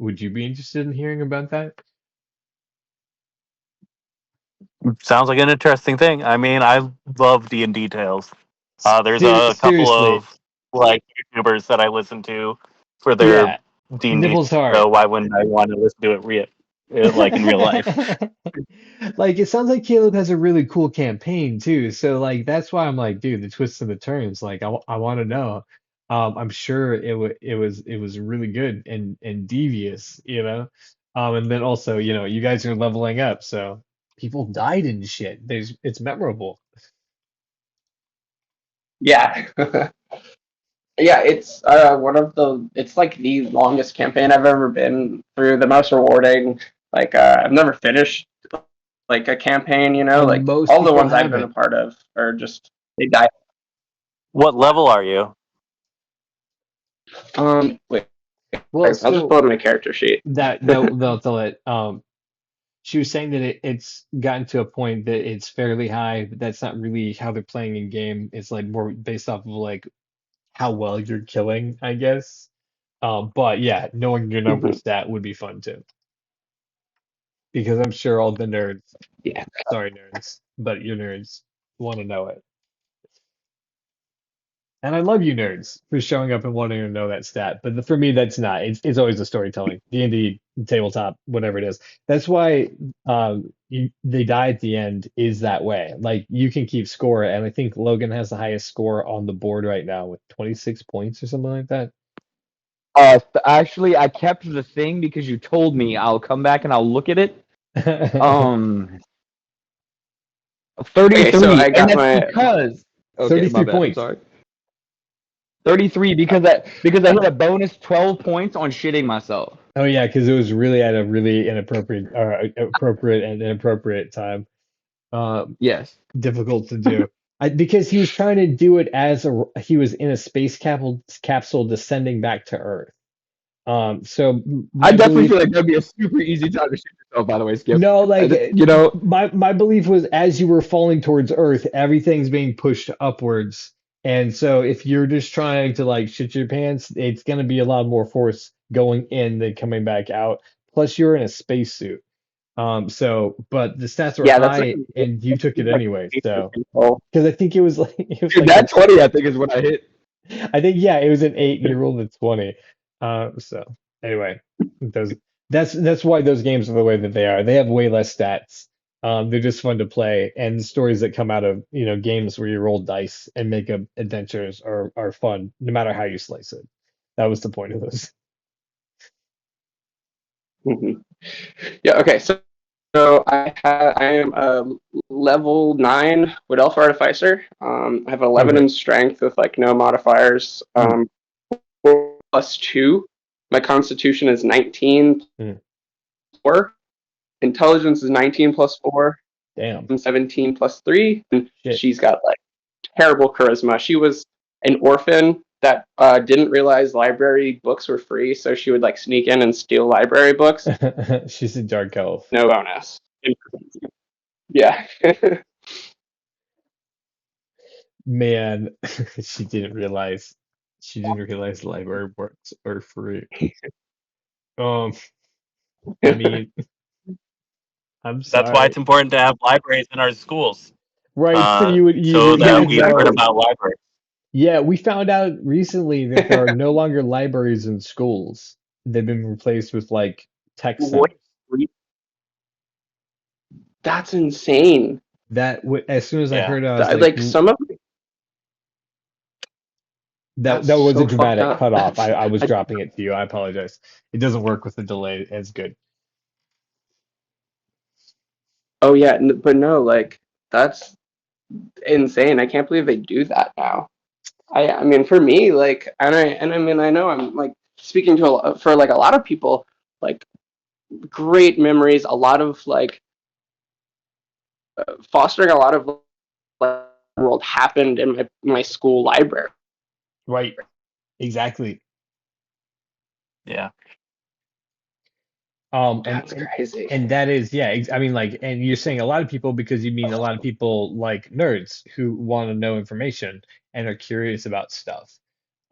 would you be interested in hearing about that? Sounds like an interesting thing. I mean, I love D&D tales. There's a couple Seriously, of like YouTubers that I listen to for their yeah, D&D. nipples hard. So why wouldn't I want to listen to like in real life? Like it sounds like Caleb has a really cool campaign too. So like that's why I'm like, dude, the twists and the turns. Like I want to know. I'm sure it was really good and devious. And then also, you guys are leveling up, so people died and shit. It's memorable. Yeah. Yeah, it's it's like the longest campaign I've ever been through, the most rewarding. Like I've never finished like a campaign, And like most all the people ones I've been a haven't. part of are just they die. What level are you? Wait, Well, I'll just so pull up my character sheet. they'll tell it. She was saying that it's gotten to a point that it's fairly high, but that's not really how they're playing in game. It's like more based off of like how well you're killing, I guess. But yeah, knowing your number Mhm. stat would be fun too, because I'm sure all the nerds, Yeah. sorry nerds, but you nerds want to know it. And I love you nerds for showing up and wanting to know that stat. But for me, that's not. It's always the storytelling, D&D, tabletop, whatever it is. That's why they die at the end is that way. Like you can keep score, and I think Logan has the highest score on the board right now with 26 points or something like that. Actually, I kept the thing because you told me. I'll come back and I'll look at it. Um, Okay, so 33, I and got that's my because. Okay, my 33 bad. I'm points. sorry. 33 because I hit a bonus 12 points on shitting myself. Oh yeah, because it was really at a really inappropriate or appropriate and inappropriate time. Um, Yes. difficult to do. Because he was trying to do it as he was in a space capsule descending back to Earth. So I my definitely belief, feel like that'd be a super easy time to shoot yourself, by the way, Skip. no, like You know, my belief was as you were falling towards Earth, everything's being pushed upwards. And so if you're just trying to like shit your pants, it's gonna be a lot more force going in than coming back out. Plus you're in a spacesuit. But the stats were yeah, that's like high and you took it like anyway. So control. because I think it was like it was dude, like that 20 I think is what I hit. I think yeah, it was an 8 and you rolled a 20. So anyway, those that's why those games are the way that they are. They have way less stats. They're just fun to play, and the stories that come out of games where you roll dice and make up adventures are fun, no matter how you slice it. That was the point of this. Mhm. Yeah. Okay. So I am a level 9 Wood Elf Artificer. I have 11 Okay. in strength with like no modifiers. Mm, 4 + 2. My Constitution is 19 mm, 4. Intelligence is 19 + 4. damn. I'm 17 + 3. And Shit. she's got like terrible charisma. She was an orphan that didn't realize library books were free, so she would like sneak in and steal library books. She's a dark elf. No bonus. Yeah. Man, she didn't realize library books are free. Um, I mean, I'm That's why sorry. it's important to have libraries in our schools, Right, so you would so that we learn know. about libraries. Yeah, we found out recently that there are no longer libraries in schools. They've been replaced with like tech What? centers. That's insane. As soon as I Yeah. heard it, I was like, Like some of that that's was a so fucked dramatic up. cutoff. I was I- dropping it to you. I apologize. It doesn't work with the delay as good. oh yeah, but no, like that's insane. I can't believe they do that now. I mean, for me, like, and I mean, I know I'm like speaking to for like a lot of people, like great memories, a lot of like fostering a lot of like world happened in my school library. Right. Exactly. Yeah. And That's crazy. and that is, yeah, I mean, like, and you're saying a lot of people because you mean a lot of people like nerds who want to know information and are curious about stuff.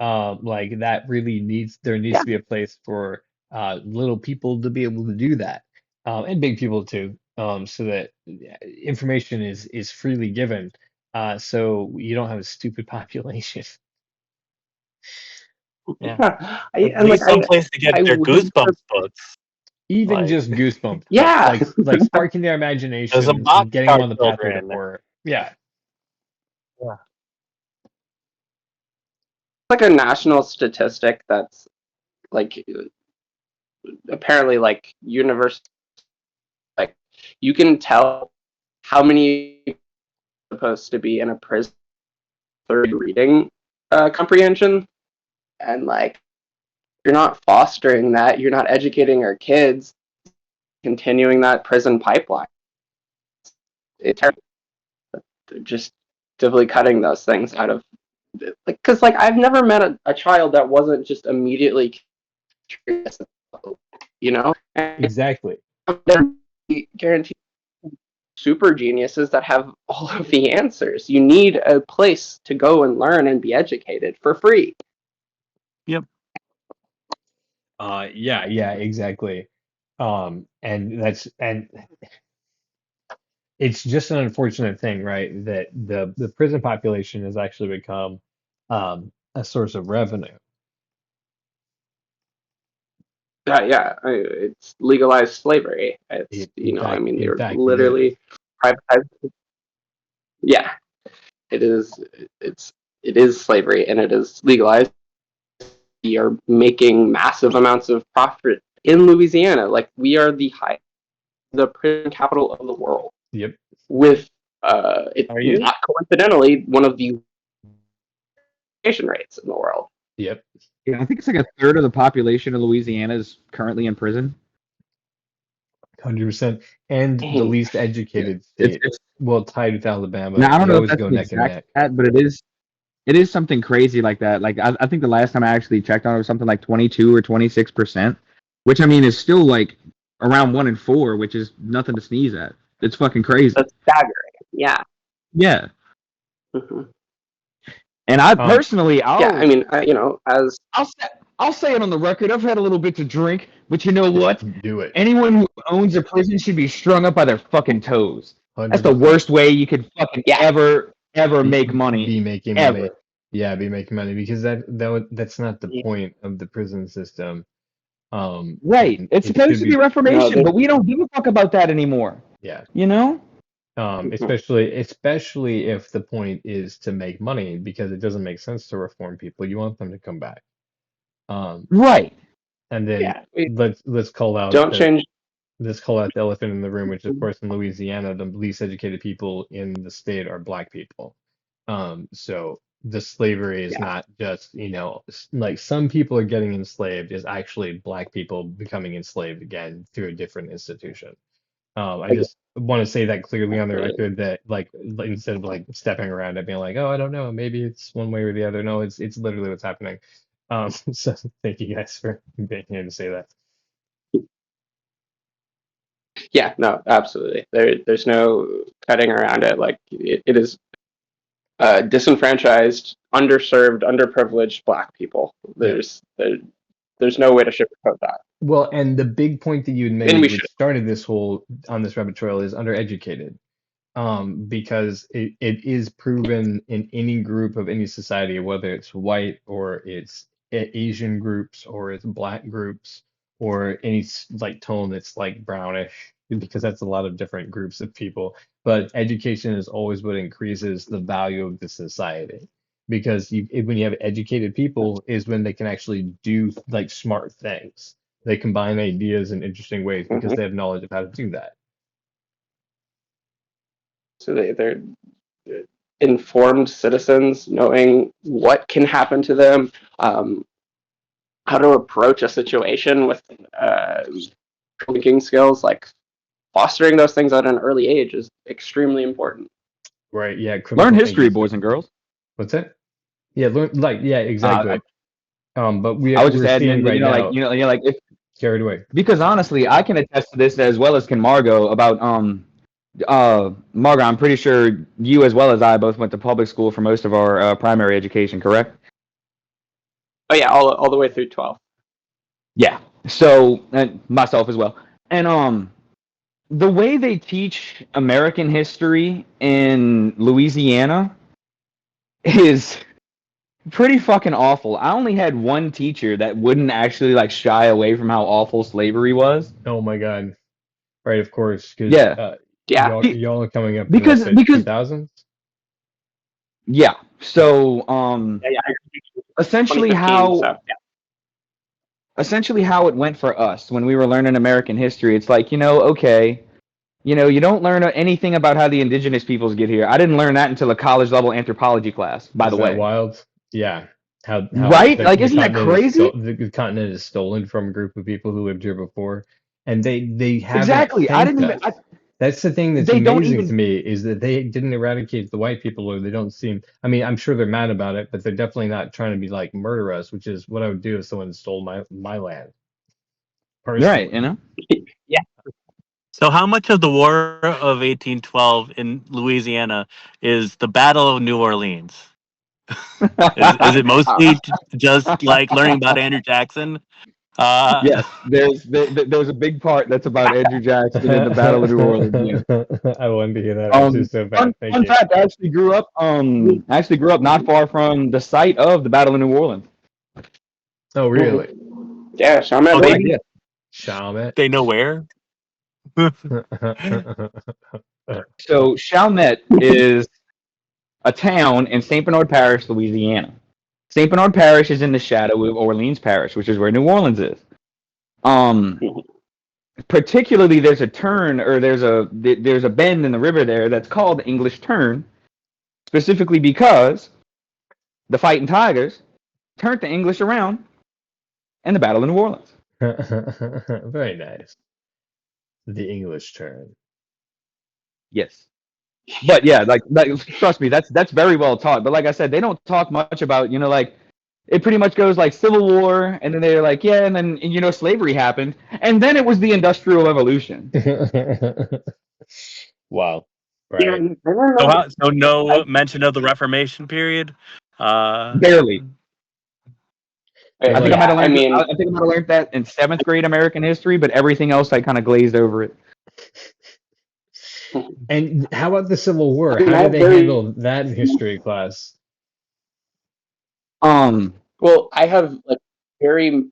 Like that really there needs Yeah. to be a place for little people to be able to do that, and big people too, so that information is freely given, so you don't have a stupid population. Yeah. I, At and like least some place to get I their would, Goosebumps books. Even Like, just goosebumps books, yeah, like sparking their there's a imagination and getting them boxcar on the pathway to children. horror. Yeah. Yeah. like a national statistic that's like apparently like universe. Like you can tell how many are supposed to be in a prison through reading comprehension, and like you're not fostering that, you're not educating our kids, continuing that prison pipeline. It's just actively cutting those things out of like because like I've never met a child that wasn't just immediately curious, you know, and Exactly. guarantee super geniuses that have all of the answers. You need a place to go and learn and be educated for free. Yep. Yeah, exactly. And it's just an unfortunate thing, right? That the prison population has actually become a source of revenue. Yeah, it's legalized slavery. It's I mean, In they're fact, it is. literally privatized. Yeah, it is. It is slavery, and it is legalized. We are making massive amounts of profit in Louisiana. Like we are the prison capital of the world. Yep. With it's Are you? not coincidentally one of the education rates in the world. Yep. Yeah, I think it's like a third of the population of Louisiana is currently in prison. 100%. And the Dang. least educated It's, state. it's Well, tied with Alabama. now I don't They know if always that's go the neck and exact neck. stat, but it is something crazy like that. Like I think the last time I actually checked on it was something like 22 or 26%, which I mean is still like around 1 in 4, which is nothing to sneeze at. It's fucking crazy. That's staggering. Yeah. Yeah. Mm-hmm. And I personally, yeah, I mean, as I'll say it on the record. I've had a little bit to drink, but you know what? Do it. Anyone who owns a prison should be strung up by their fucking toes. That's the 100%. worst way you could fucking ever make money. Be making ever. money. Yeah, be making money because that's not the point of the prison system. Right. And It's it supposed should to be be, reformation, but we don't give a fuck about that anymore. yeah. You know? Especially if the point is to make money because it doesn't make sense to reform people. You want them to come back. Right. And then yeah, let's call out don't change. let's call out the elephant in the room, which of course in Louisiana, the least educated people in the state are black people. So the slavery is not just, like some people are getting enslaved, is actually black people becoming enslaved again through a different institution. I just want to say that clearly on the record that like instead of like stepping around it being like, oh, I don't know, maybe it's one way or the other. No, it's literally what's happening. So thank you guys for being here to say that. Yeah, no, absolutely. There's no cutting around it. Like it is disenfranchised, underserved, underprivileged Black people. There's no way to sugarcoat that. Well, and the big point that you had And made, we which should. started this whole on this rabbit trail, is undereducated. Because it is proven in any group of any society, whether it's white or it's Asian groups or it's Black groups or any like tone that's like brownish, because that's a lot of different groups of people. But education is always what increases the value of the society. Because when you have educated people is when they can actually do like smart things. They combine ideas in interesting ways because they have knowledge of how to do that. So they're informed citizens, knowing what can happen to them, how to approach a situation with thinking skills, like fostering those things at an early age is extremely important. Right. Yeah. Learn history, boys and girls. What's that? Yeah. Learn exactly. But I was just we're adding seeing in, right now like if, carried away. because honestly, I can attest to this as well as can Margot about Margot, I'm pretty sure you as well as I both went to public school for most of our primary education, correct? Oh yeah, all the way through 12. Yeah. So, and myself as well. And the way they teach American history in Louisiana is pretty fucking awful. I only had one teacher that wouldn't actually like shy away from how awful slavery was. Oh my God. Right. Of course. Because Yeah. Yeah. y'all are coming up Because in 2000s. Yeah. So Yeah. essentially 2015, so, yeah. essentially how it went for us when we were learning American history, it's like, okay, you don't learn anything about how the indigenous peoples get here. I didn't learn that until a college level anthropology class, by the way. Is that wild? Yeah. How right? Like, isn't that crazy? The continent is stolen from a group of people who lived here before, and they haven't exactly. I didn't even. That's the thing that's amazing to me is that they didn't eradicate the white people, or they don't seem. I mean, I'm sure they're mad about it, but they're definitely not trying to be like murder us, which is what I would do if someone stole my land. Personally. Right, Yeah. So how much of the War of 1812 in Louisiana is the Battle of New Orleans? Is it mostly just like learning about Andrew Jackson? Yes, there's a big part that's about Andrew Jackson and the Battle of New Orleans. Yeah. I wanted to hear that. It's just so bad. Fun fact, I actually grew up not far from the site of the Battle of New Orleans. Oh, really? Yeah, Chalmette. Chalmette. They know where? So Chalmette is a town in St. Bernard Parish, Louisiana. St. Bernard Parish is in the shadow of Orleans Parish, which is where New Orleans is. Particularly, there's a turn, or there's a bend in the river there that's called the English Turn, specifically because the Fighting Tigers turned the English around in the Battle of New Orleans. Very nice. The English Turn. Yes. But yeah, like trust me, that's very well taught. But like I said, they don't talk much about, like, it pretty much goes like Civil War, and then they're like, yeah, and then slavery happened, and then it was the Industrial Revolution. Wow. Right. So no mention of the Reformation period? Barely. I think I might have learned that in 7th grade American history, but everything else I kind of glazed over it. And how about the Civil War? How did they handle that in history class? Well, I have like very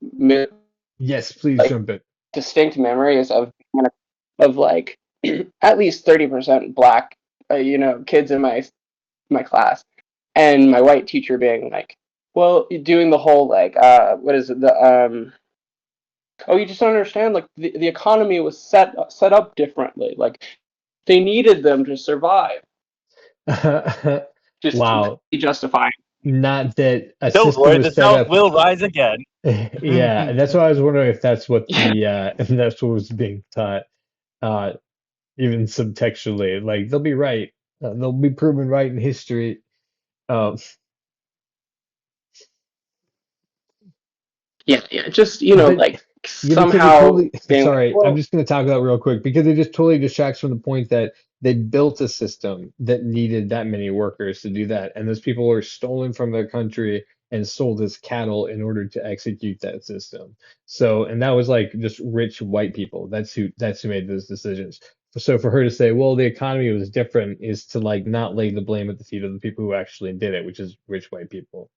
yes, please jump in. Distinct memories of like at least 30% Black, kids in my class, and my white teacher being like, well, doing the whole like what is it, the oh, you just don't understand, like the economy was set up differently, like they needed them to survive. Just wow. Justifying. Not that a Don't system worry, was the set South up. will rise again. Yeah, that's why I was wondering if that's what if that's what was being taught. even subtextually. Like they'll be right. They'll be proven right in history. Um, Yeah, just but like yeah, because it somehow totally. being like, Sorry, I'm well, just going to talk about it real quick because it just totally distracts from the point that they built a system that needed that many workers to do that, and those people were stolen from their country and sold as cattle in order to execute that system. So, and that was like just rich white people. That's who made those decisions. So for her to say, well, the economy was different, is to like not lay the blame at the feet of the people who actually did it, which is rich white people.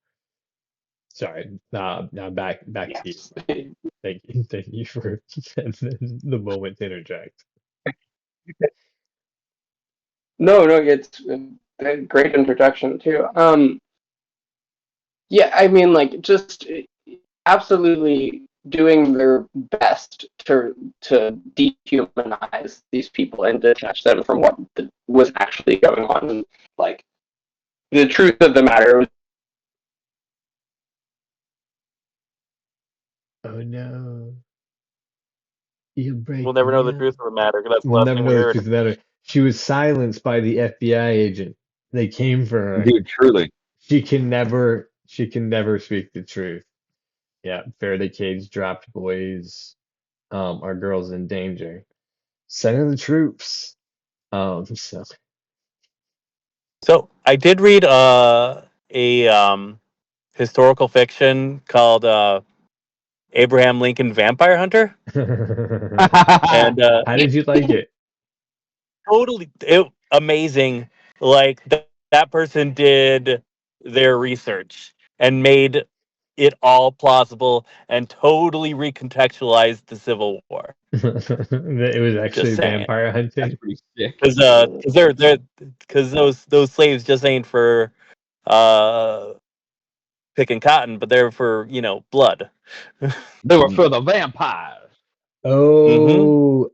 Sorry. Now back to you. yes. Thank you for the moment to interject. No, it's a great introduction too. Yeah, I mean, like just absolutely doing their best to dehumanize these people and detach them from what was actually going on. And like the truth of the matter was, Oh no, you break We'll never know me the up. truth of the matter because that's the We'll last never thing we know the heard. truth of the matter. She was silenced by the FBI agent. They came for her. Dude, truly. She can never speak the truth. Yeah, Faraday cage dropped, boys. Our girl's in danger. Send in the troops. So So I did read a historical fiction called Abraham Lincoln Vampire Hunter, and how did you like it? amazing. Like that person did their research and made it all plausible and totally recontextualized the Civil War. It was Just actually saying, vampire That's hunting. pretty sick. because because those slaves just ain't for uh picking cotton, but they're for blood. They were for the vampires. Hmm.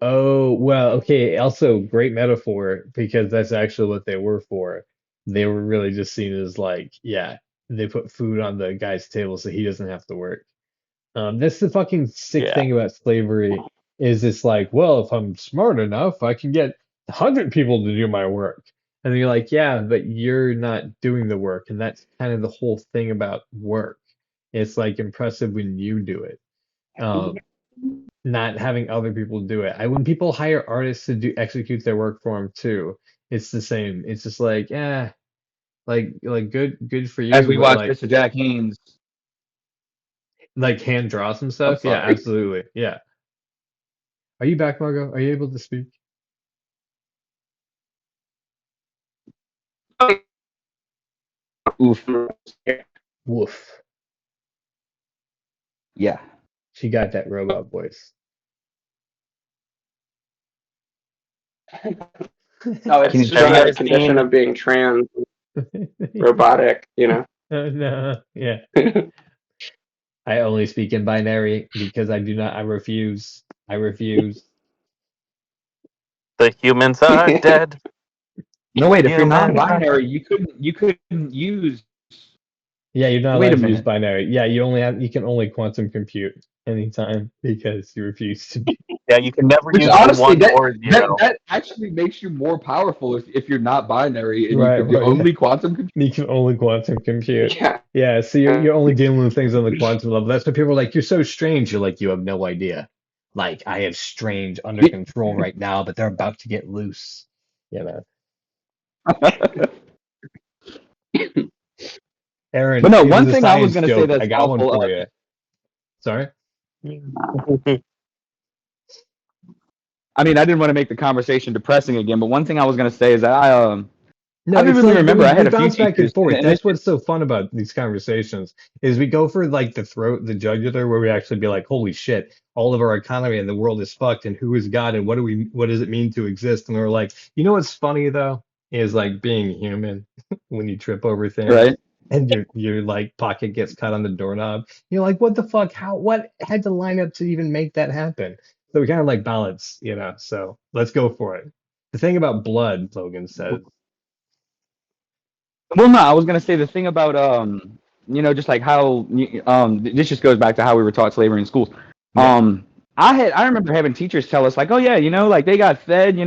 Well, okay. Also, great metaphor because that's actually what they were for. They were really just seen as like, yeah, they put food on the guy's table so he doesn't have to work. That's the fucking sick Yeah. thing about slavery is it's like, well, if I'm smart enough, I can get 100 people to do my work. And then you're like, yeah, but you're not doing the work. And that's kind of the whole thing about work. It's like impressive when you do it. Um, not having other people do it. When people hire artists to do execute their work for them too, it's the same. It's just like, like good for As you, we but watch Mr. Jack Haynes. like hand draw some I'm stuff. Yeah, sorry. absolutely. Yeah. Are you back, Margot? Are you able to speak? Oof. Woof. Yeah. She got that robot voice. No, Can it's you just Have you a guys condition seen? of being trans, robotic. Oh, no. Yeah. I only speak in binary because I do not. I refuse. I refuse. The humans are dead. No, wait. If you're Humans are dead. non-binary, you couldn't use. Yeah, you're not Wait a allowed to use minute. binary. Yeah, you can only quantum compute anytime because you refuse to be. Yeah, you can never Which use the honestly, one that or that zero. that actually makes you more powerful if you're not binary and you Right, could you right. Yeah. only quantum compute. You can only quantum compute. Yeah. Yeah, so you're only dealing with things on the quantum level. That's why people are like, you're so strange. You're like, you have no idea. Like, I have strange under control right now, but they're about to get loose. You know. But Aaron, no, it was one a thing I was science gonna say joke. I that's got one awful. for you. Sorry? I mean, I didn't want to make the conversation depressing again, but one thing I was gonna say is that I No, it's vividly like remember we I had we a few bounce back and teachers, forth. and That's what's so fun about these conversations is we go for like the jugular where we actually be like, holy shit, all of our economy and the world is fucked and who is God and what does it mean to exist? And we're like, you know what's funny though? Is like being human when you trip over things right. and your like pocket gets caught on the doorknob. You're like, what the fuck? What had to line up to even make that happen? So we kind of like balance, you know. So let's go for it. The thing about blood, Logan says. Well, no, I was gonna say the thing about just like how this just goes back to how we were taught slavery in schools. Yeah. I remember having teachers tell us like, oh yeah, like they got fed,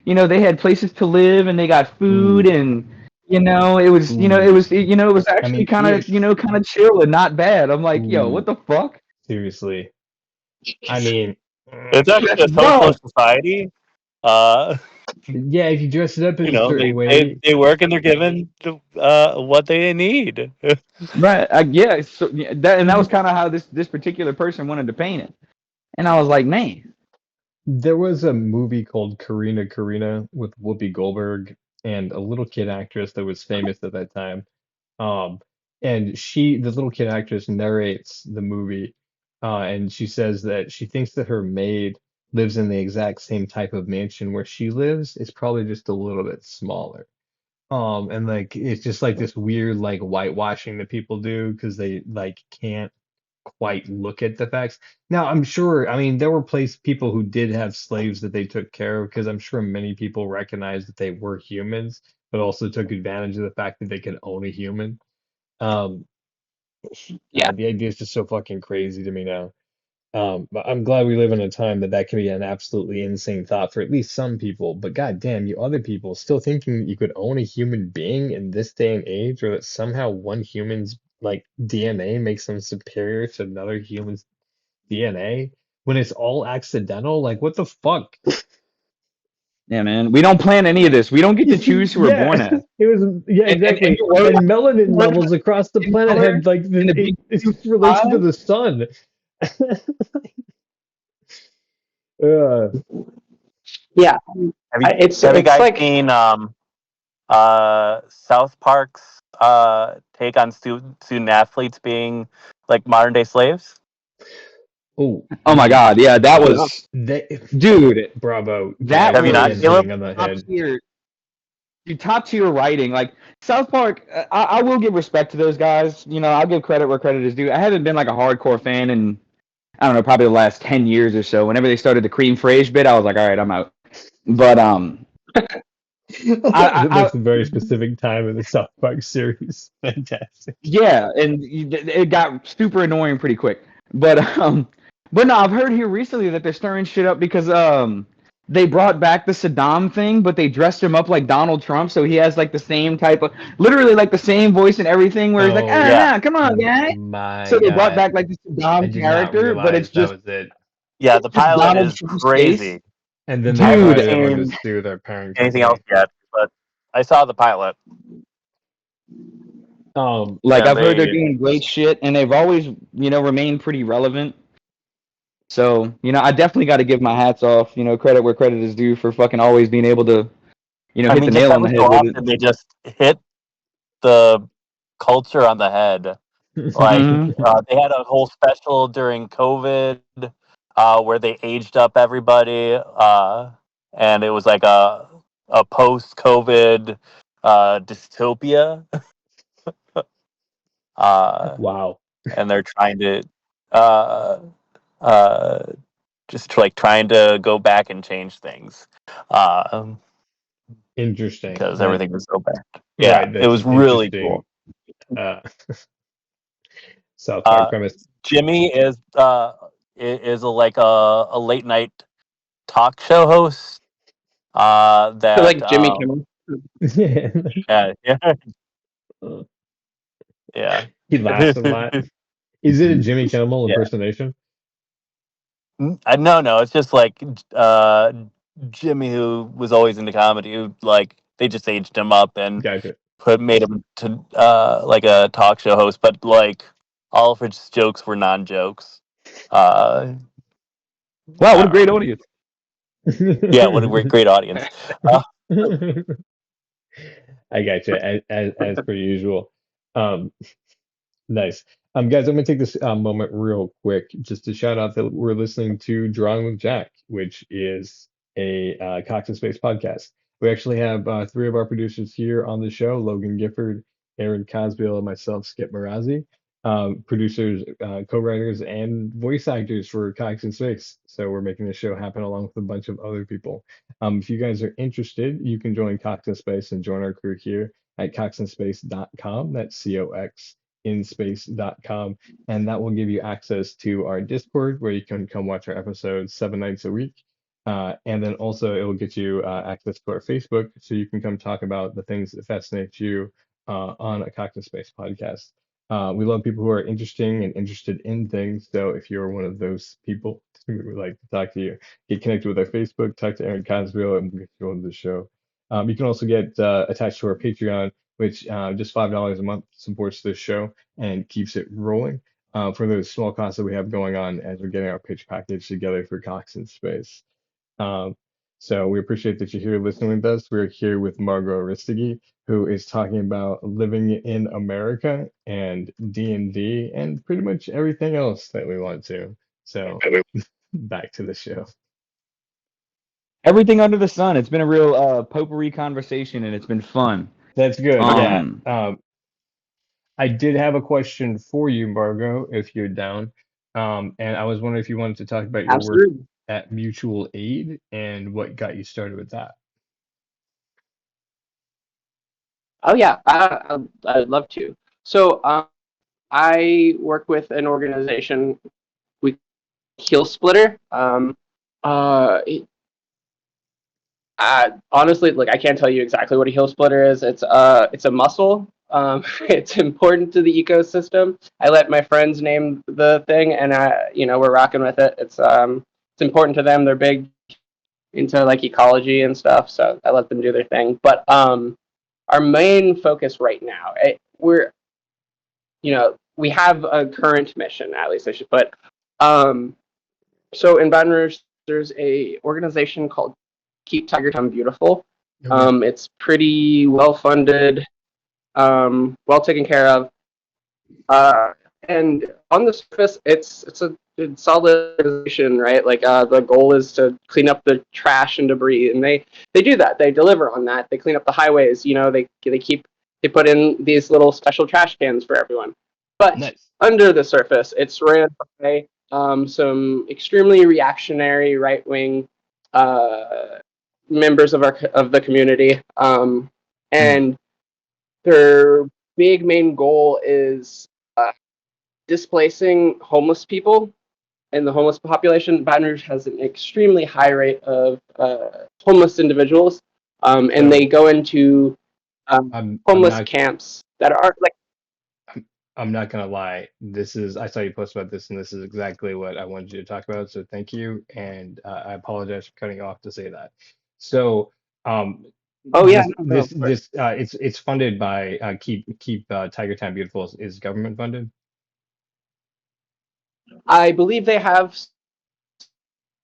they had places to live and they got food Ooh, and it was ooh. it was I actually mean, kind yeah, of kind of chill and not bad. I'm like, yo, what ooh, the fuck? seriously. I mean, It's actually That's a rough. socialist society. Uh, yeah, if you dress it up in you a know, certain they way, they work and they're given what they need. Right. Yeah. So yeah, that was kind of how this particular person wanted to paint it, and I was like, man. there was a movie called Karina Karina with Whoopi Goldberg and a little kid actress that was famous at that time. Um, and the little kid actress narrates the movie, and she says that she thinks that her maid lives in the exact same type of mansion where she lives. It's probably just a little bit smaller. And like it's just like this weird like whitewashing that people do because they like can't quite look at the facts. Now, I'm sure, I mean, there were people who did have slaves that they took care of because I'm sure many people recognized that they were humans, but also took advantage of the fact that they could own a human. Um, Yeah. the idea is just so fucking crazy to me now. But I'm glad we live in a time that can be an absolutely insane thought for at least some people. But goddamn, you other people still thinking that you could own a human being in this day and age, or that somehow one human's like DNA makes them superior to another human's DNA when it's all accidental? Like, what the fuck? Yeah, man. We don't plan any of this. We don't get to choose who we're Yeah, born as. it was, yeah, And exactly. you're worried And about melanin worried about levels across the skin planet color have like and the big it's relation to eyes. the sun. uh, Yeah. Have you It's have you it's guys like seen South Park's take on student athletes being like modern day slaves? oh, Oh my God. Yeah, that was, they, dude. bravo, That Jack, Have you not, again, was Caleb? hitting on the top head. tier. Dude, top tier writing. Like South Park, I will give respect to those guys. I'll give credit where credit is due. I haven't been like a hardcore fan in, I don't know, probably the last 10 years or so. Whenever they started the cream frage bit, I was like, all right, I'm out. But I That's a very specific time in the South Park series. Fantastic. yeah, and it got super annoying pretty quick. But but no, I've heard here recently that they're stirring shit up because they brought back the Saddam thing, but they dressed him up like Donald Trump, so he has like the same type of, literally like the same voice and everything, where he's like, ah, Oh Yeah, yeah, come on, guy. my So they brought God. back like the I Saddam did not character, but realize that was it. yeah. The it's just pilot Donald is Trump's face, crazy. And then I they haven't dude. fired him on seen this through their parent anything else company. yet, but I saw the pilot, Like and I've heard they're they doing great shit, and they've always remained pretty relevant. So, I definitely got to give my hats off, credit where credit is due for fucking always being able to, I hit mean, the just nail on the every so head with it. often they just hit the culture on the head. Like Hmm. they had a whole special during COVID where they aged up everybody, and it was like a post-COVID dystopia, uh, Wow. and they're trying to uh, uh, just like trying to go back and change things um, Interesting. because That everything was so bad. Yeah, right, it that's was really interesting. cool. Uh South Park Uh, premise. Jimmy is a late night talk show host that like Jimmy Kimmel. Yeah. yeah yeah He laughs a lot. Is it a Jimmy Kimmel yeah impersonation? no, it's just like uh Jimmy, who was always into comedy, who like they just aged him up and Gotcha. made him to like a talk show host, but like all of his jokes were non-jokes. uh Wow, I what a don't great know. audience. Yeah, what a great audience. I gotcha. As per usual. Um, nice. Guys, I'm gonna take this moment real quick just to shout out that we're listening to Drawing with Jack, which is a Cox and Space podcast. We actually have three of our producers here on the show: Logan Gifford, Aaron Cosbill, and myself, Skip Marazzi. Producers, co-writers, and voice actors for Cox and Space. So we're making this show happen along with a bunch of other people. If you guys are interested, you can join Cox and Space and join our crew here at coxandspace.com. That's COX inspace.com, and that will give you access to our Discord where you can come watch our episodes 7 nights a week. And then also it will get you access to our Facebook, so you can come talk about the things that fascinate you on a Cocktail Space podcast. We love people who are interesting and interested in things. So if you're one of those people, we would like to talk to you. Get connected with our Facebook, talk to Aaron Cosgrove, and we'll get you on the show. You can also get attached to our Patreon, which just $5 a month supports this show and keeps it rolling for those small costs that we have going on as we're getting our pitch package together for Cox in Space. Um, so we appreciate that you're here listening with us. We're here with Margot Arostegui, who is talking about living in America and D&D and pretty much everything else that we want to. So back to the show. Everything under the sun. It's been a real potpourri conversation, and it's been fun. That's good. Yeah. Um, I did have a question for you, Margot, if you're down. And I was wondering if you wanted to talk about your work Absolutely. at Mutual Aid and what got you started with that. Oh yeah, I'd love to. So I work with an organization, we Heel Splitter. Honestly, like I can't tell you exactly what a heel splitter is. It's a muscle. It's important to the ecosystem. I let my friends name the thing, and we're rocking with it. It's important to them. They're big into like ecology and stuff, so I let them do their thing. But our main focus right now, we have a current mission, at least I should put. So in Baton Rouge, there's a organization called Keep Tiger Town Beautiful. Okay. It's pretty well funded, well taken care of, and on the surface, it's a solid organization, right? Like the goal is to clean up the trash and debris, and they do that. They deliver on that. They clean up the highways. They put in these little special trash cans for everyone. But Nice. under the surface, it's ran by some extremely reactionary right wing members of the community, and their big main goal is displacing homeless people. And the homeless population, Baton Rouge has an extremely high rate of homeless individuals, and they go into I'm homeless not camps that are like. I'm not gonna lie. I saw you post about this, and this is exactly what I wanted you to talk about. So thank you, and I apologize for cutting you off to say that. So um, Oh yeah, no, of course. it's funded by Keep Tiger Town Beautiful is government funded. I believe they have.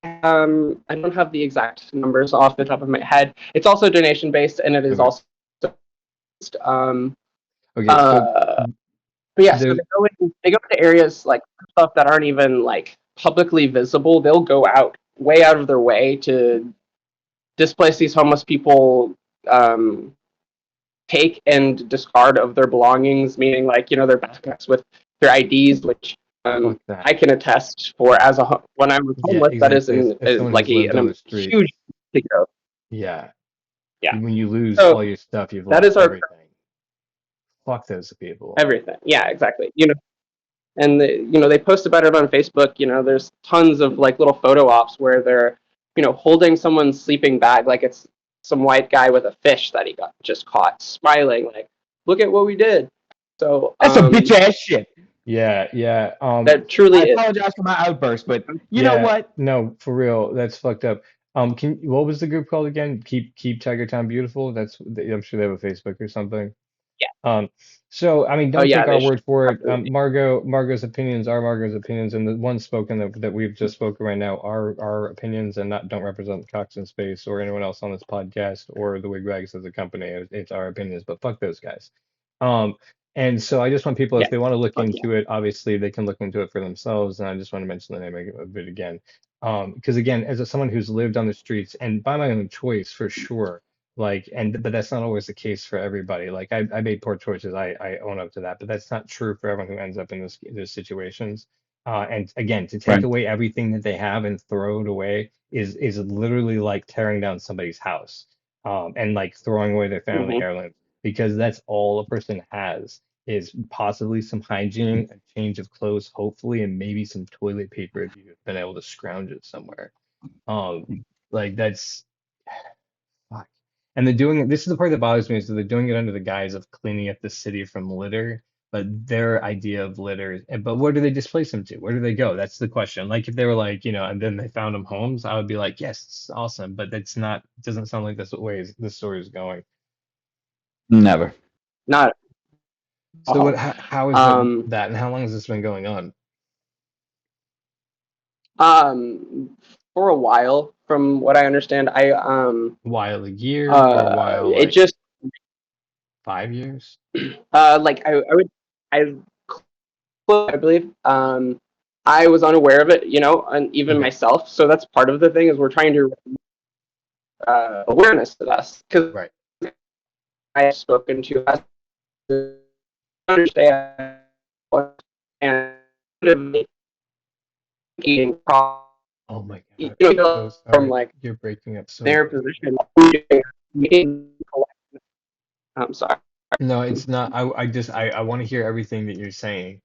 I don't have the exact numbers off the top of my head. It's also donation based, and it is Okay. also. Um, Okay. So but yeah, so the they go into areas like stuff that aren't even like publicly visible. They'll go out way out of their way to displace these homeless people, take and discard of their belongings, meaning like their backpacks with their IDs, which fuck that. I can attest for when I was Yeah, homeless. That is exactly. As someone like who's lived on the streets. huge thing. Yeah. Yeah. When you lose So all your stuff, you've that lost is our everything. Fuck those people. everything. Yeah, exactly. And they post about it on Facebook. There's tons of like little photo ops where they're holding someone's sleeping bag like it's some white guy with a fish that he got just caught, smiling like, look at what we did. So that's some bitch ass shit. Yeah, yeah. that truly I is. apologize for my outburst, but you Yeah, know what? no, for real, that's fucked up. What was the group called again? Keep Tiger Town Beautiful. I'm sure they have a Facebook or something. Yeah. So I mean, Oh don't yeah, take they our should. word for it. Absolutely. Margot's opinions are Margot's opinions, and the ones spoken that we've just spoken right now are our opinions, and don't represent Cox in Space or anyone else on this podcast or the Wigwags as a company. It's our opinions, but fuck those guys. Um, and so I just want people, if Yeah. they want to look Fuck yeah. into it, obviously they can look into it for themselves. And I just want to mention the name of it again. Because again, someone who's lived on the streets and by my own choice for sure, but that's not always the case for everybody. Like I made poor choices. I own up to that, but that's not true for everyone who ends up in those situations. And again, to take Right. away everything that they have and throw it away is literally like tearing down somebody's house, and like throwing away their family Mm-hmm. heirlooms, because that's all a person has is possibly some hygiene, a change of clothes, hopefully, and maybe some toilet paper if you've been able to scrounge it somewhere. Um, Like that's fuck. And they're doing it. This is the part that bothers me is that they're doing it under the guise of cleaning up the city from litter. But their idea of litter, but where do they displace them to? Where do they go? That's the question. Like if they were like, and then they found them homes, I would be like, yes, it's awesome. But that's not, doesn't sound like that's the way the story is going. Never. Not So all. how is that, and how long has this been going on? For a while, from what I understand, While a year or a while it like just 5 years? like I believe I was unaware of it, and even Okay. myself. So that's part of the thing is we're trying to awareness to us because Right. I have spoken to us to understand and eating problems. Oh my God. You I'm know, so from sorry. like You're breaking up so their bad. position. I'm sorry. No, it's not. I want to hear everything that you're saying.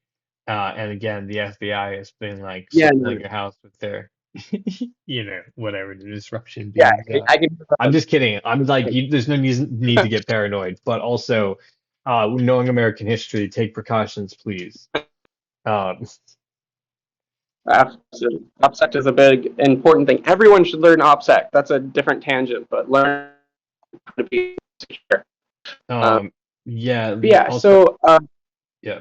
And again, the FBI has been like Yeah, circling no, your house with their, whatever the disruption yeah, being. I can. I'm just kidding. I'm like, there's no need to get paranoid, but also, knowing American history, take precautions, please. Um, OPSEC is a big important thing. Everyone should learn OPSEC. That's a different tangent, but learn how to be secure. yeah. But yeah, Also, so yeah.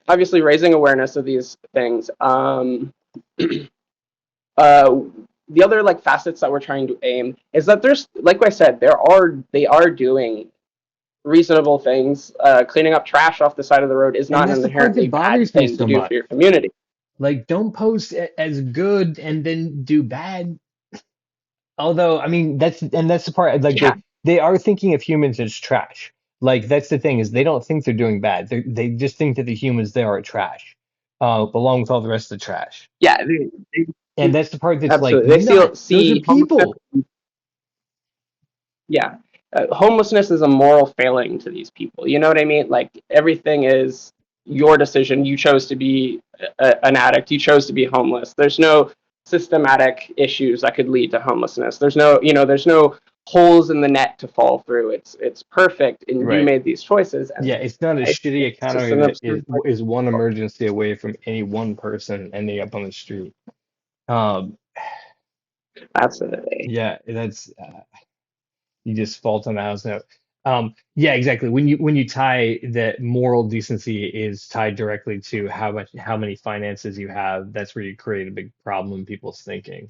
obviously raising awareness of these things. The other like facets that we're trying to aim is that there's, like I said, they are doing reasonable things. Cleaning up trash off the side of the road is And not that's an the part inherently that bad bothers me thing to so do for much. your community. Like, don't post as good and then do bad. Although, I mean, that's the part. Like, Yeah, they are thinking of humans as trash. Like, that's the thing is they don't think they're doing bad. They just think that the humans there are trash, along with all the rest of the trash. yeah, And that's the part that's like absolutely. They nuts. Those are see homelessness. people. Yeah, homelessness is a moral failing to these people. You know what I mean? Like everything is your decision. You chose to be an addict. You chose to be homeless. There's no systematic issues that could lead to homelessness. There's no holes in the net to fall through. It's perfect, and you Right. made these choices. And Yeah, it's not a shitty it's just economy an that is absurd. is one emergency away from any one person ending up on the street. Um, Absolutely. yeah, that's you just fault on the house note. Yeah, exactly. When you tie that moral decency is tied directly to how many finances you have, that's where you create a big problem in people's thinking.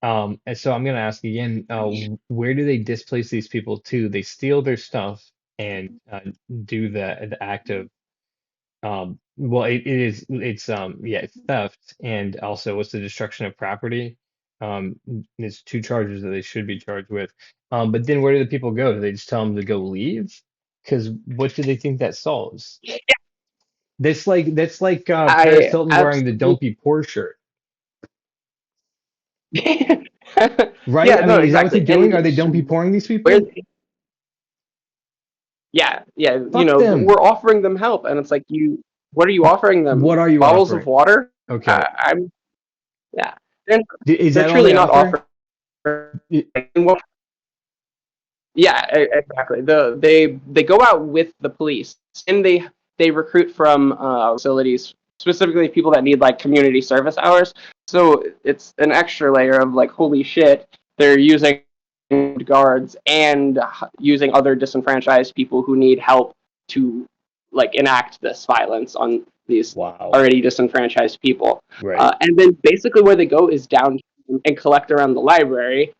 And so I'm gonna ask again, where do they displace these people to? They steal their stuff and do the act of well, it's theft, and also what's the destruction of property. It's two charges that they should be charged with. But then where do the people go? Do they just tell them to go leave? Because what do they think that solves? That's like Paris I Hilton wearing the absolutely. "Don't Be Poor" shirt, right? Yeah, I no, mean, is that what they're exactly. doing? Are they "Don't Be Pouring" these Where people? Yeah, yeah, Fuck them. we're offering them help, and it's like what are you offering What them? are you Bottles of offering? water? Okay, I'm Yeah, they're, is they're that all they truly not offer? offering. Yeah, exactly. They go out with the police, and they recruit from facilities, specifically people that need like community service hours. So it's an extra layer of like, holy shit, they're using guards and using other disenfranchised people who need help to like enact this violence on these Wow. already disenfranchised people. Right. And then basically where they go is down and collect around the library,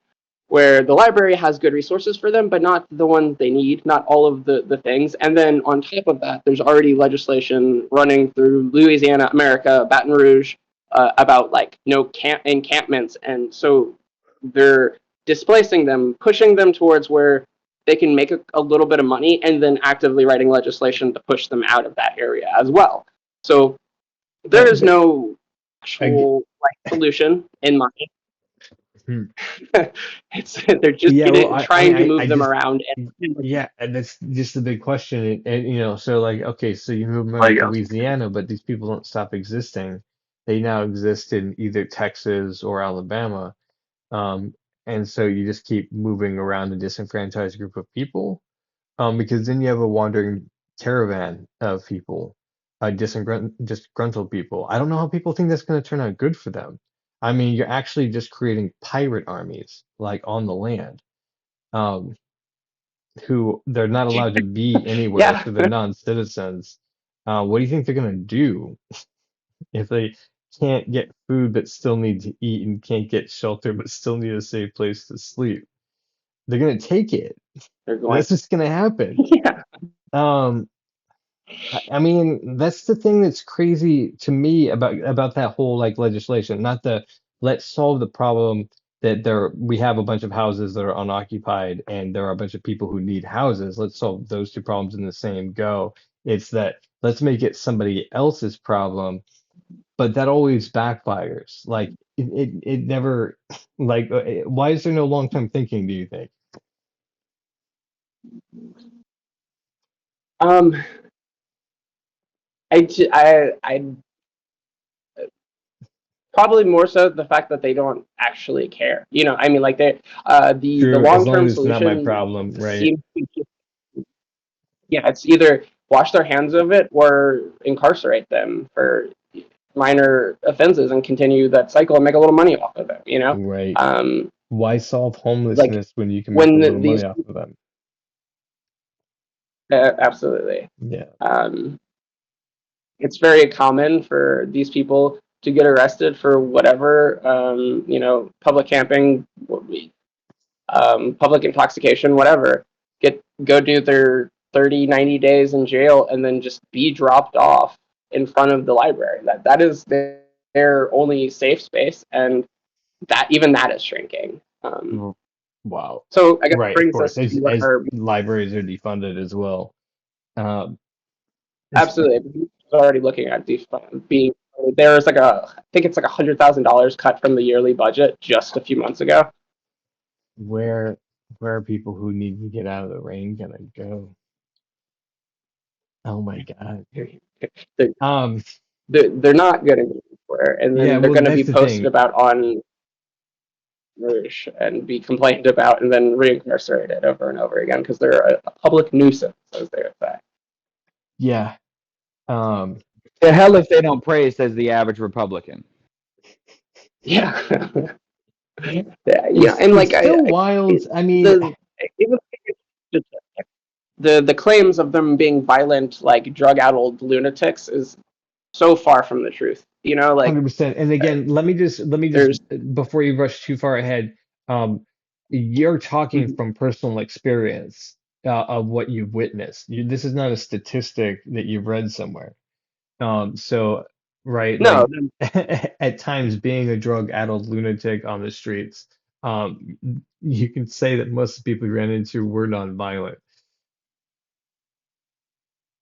where the library has good resources for them, but not the ones they need, not all of the things. And then on top of that, there's already legislation running through Louisiana, America, Baton Rouge, about like no encampments. And so they're displacing them, pushing them towards where they can make a little bit of money, and then actively writing legislation to push them out of that area as well. So there is no I, actual like solution in mind. hmm. They're just Yeah, well, trying to move them around. And yeah, and that's just the big question. And so like, okay, so you move them out there of you go. Louisiana, but these people don't stop existing. they now exist in either Texas or Alabama. Um, and so you just keep moving around a disenfranchised group of people, because then you have a wandering caravan of people, disgruntled people. I don't know how people think that's going to turn out good for them. I mean, you're actually just creating pirate armies, like on the land, um, who they're not allowed to be anywhere, Yeah, so they're non-citizens. What do you think they're going to do if they can't get food but still need to eat and can't get shelter but still need a safe place to sleep? They're going to take it. they're going. That's just going to happen. Yeah, Um, I mean, that's the thing that's crazy to me about that whole like legislation. Not the let's solve the problem that we have a bunch of houses that are unoccupied and there are a bunch of people who need houses. Let's solve those two problems in the same go. It's that let's make it somebody else's problem, but that always backfires. Like it never like why is there no long-term thinking, do you think? um, I probably more so the fact that they don't actually care. You know, I mean, like the True, as long long term as it's not my solution problem, right? seems to be, yeah, it's either wash their hands of it or incarcerate them for minor offenses and continue that cycle and make a little money off of it. You know, Right. um, Why solve like homelessness when you can make a when little money these off of them? absolutely. Yeah. Um, it's very common for these people to get arrested for whatever, you know, public camping, public intoxication, whatever. Go do their 30, 90 days in jail and then just be dropped off in front of the library. That is their only safe space, and that even that is shrinking. Mm. Wow. So I guess it Right, of brings course. us to what As our libraries are defunded as well. Um, absolutely already looking at being there's like I think it's like $100,000 cut from the yearly budget just a few months ago. where where are people who need to get out of the rain gonna go? Oh my God. They're, Um, they're not going to be anywhere, and yeah, then they're well going to that's be the posted thing. about on Rouge and be complained about and then reincarcerated over and over again because they're a public nuisance, as they would say. Yeah. Um, The hell if they don't pray, says the average Republican. Yeah. Yeah, yeah, it's and like it's still wild. I mean, the even the claims of them being violent, like drug-addled lunatics, is so far from the truth. You know, like 100%. And again, let me just there's before you rush too far ahead, you're talking mhm. from personal experience, of what you've witnessed. This is not a statistic that you've read somewhere. So right, No, like at times being a drug-addled lunatic on the streets, um, you can say that most of the people you ran into were nonviolent.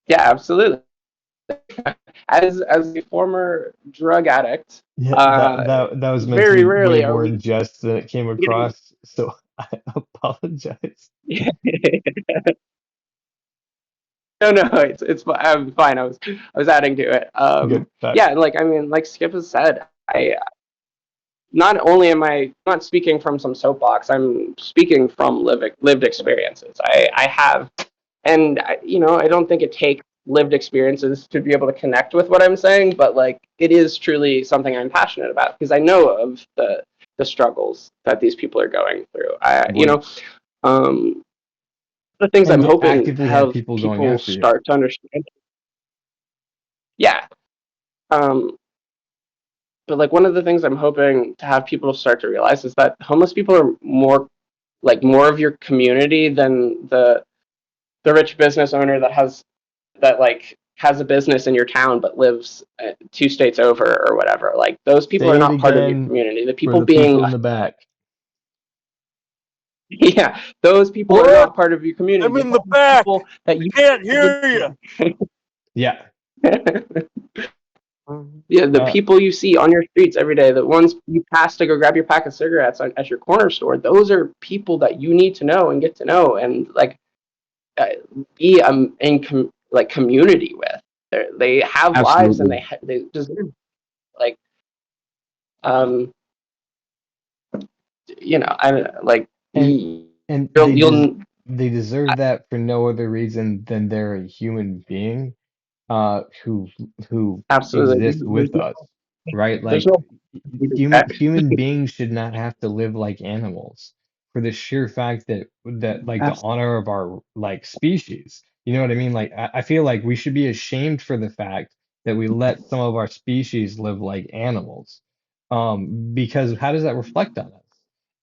yeah, absolutely. As a former drug addict, Yeah, that uh, that that was meant to very be way rarely are more we in jest than it came getting. across, so I apologize. No, no, I'm fine. I was adding to it. Good. Yeah, like I mean, like Skip has said, I not only am I not speaking from some soapbox, I'm speaking from lived experiences. I have, and you know, I don't think it takes lived experiences to be able to connect with what I'm saying, but like it is truly something I'm passionate about because I know of the struggles that these people are going through. You Right. know, um, the things And I'm to hoping to actively have have people going people after you. start to understand. Yeah. Um, but like one of the things I'm hoping to have people start to realize is that homeless people are more of your community than the rich business owner that like has a business in your town but lives 2 states over or whatever. Like those people are Say it not part of your again community. The for people the people being in the back. yeah, those people are What? not part of your community. I'm The in the homeless back. people that I can't hear you. Yeah. Yeah, the Uh, people you see on your streets every day, the ones you pass to go grab your pack of cigarettes at your corner store, those are people that you need to know and get to know and like uh, be like community with. They have lives and Absolutely. they deserve like Um, I like And you, and you'll they deserve that for no other reason than they're a human being who absolutely. exists with us, right? There's Like no human beings should not have to live like animals for the sheer fact that like the absolutely. honor of our like species. You know what I mean? Like I feel like we should be ashamed for the fact that we let some of our species live like animals. Because how does that reflect on us?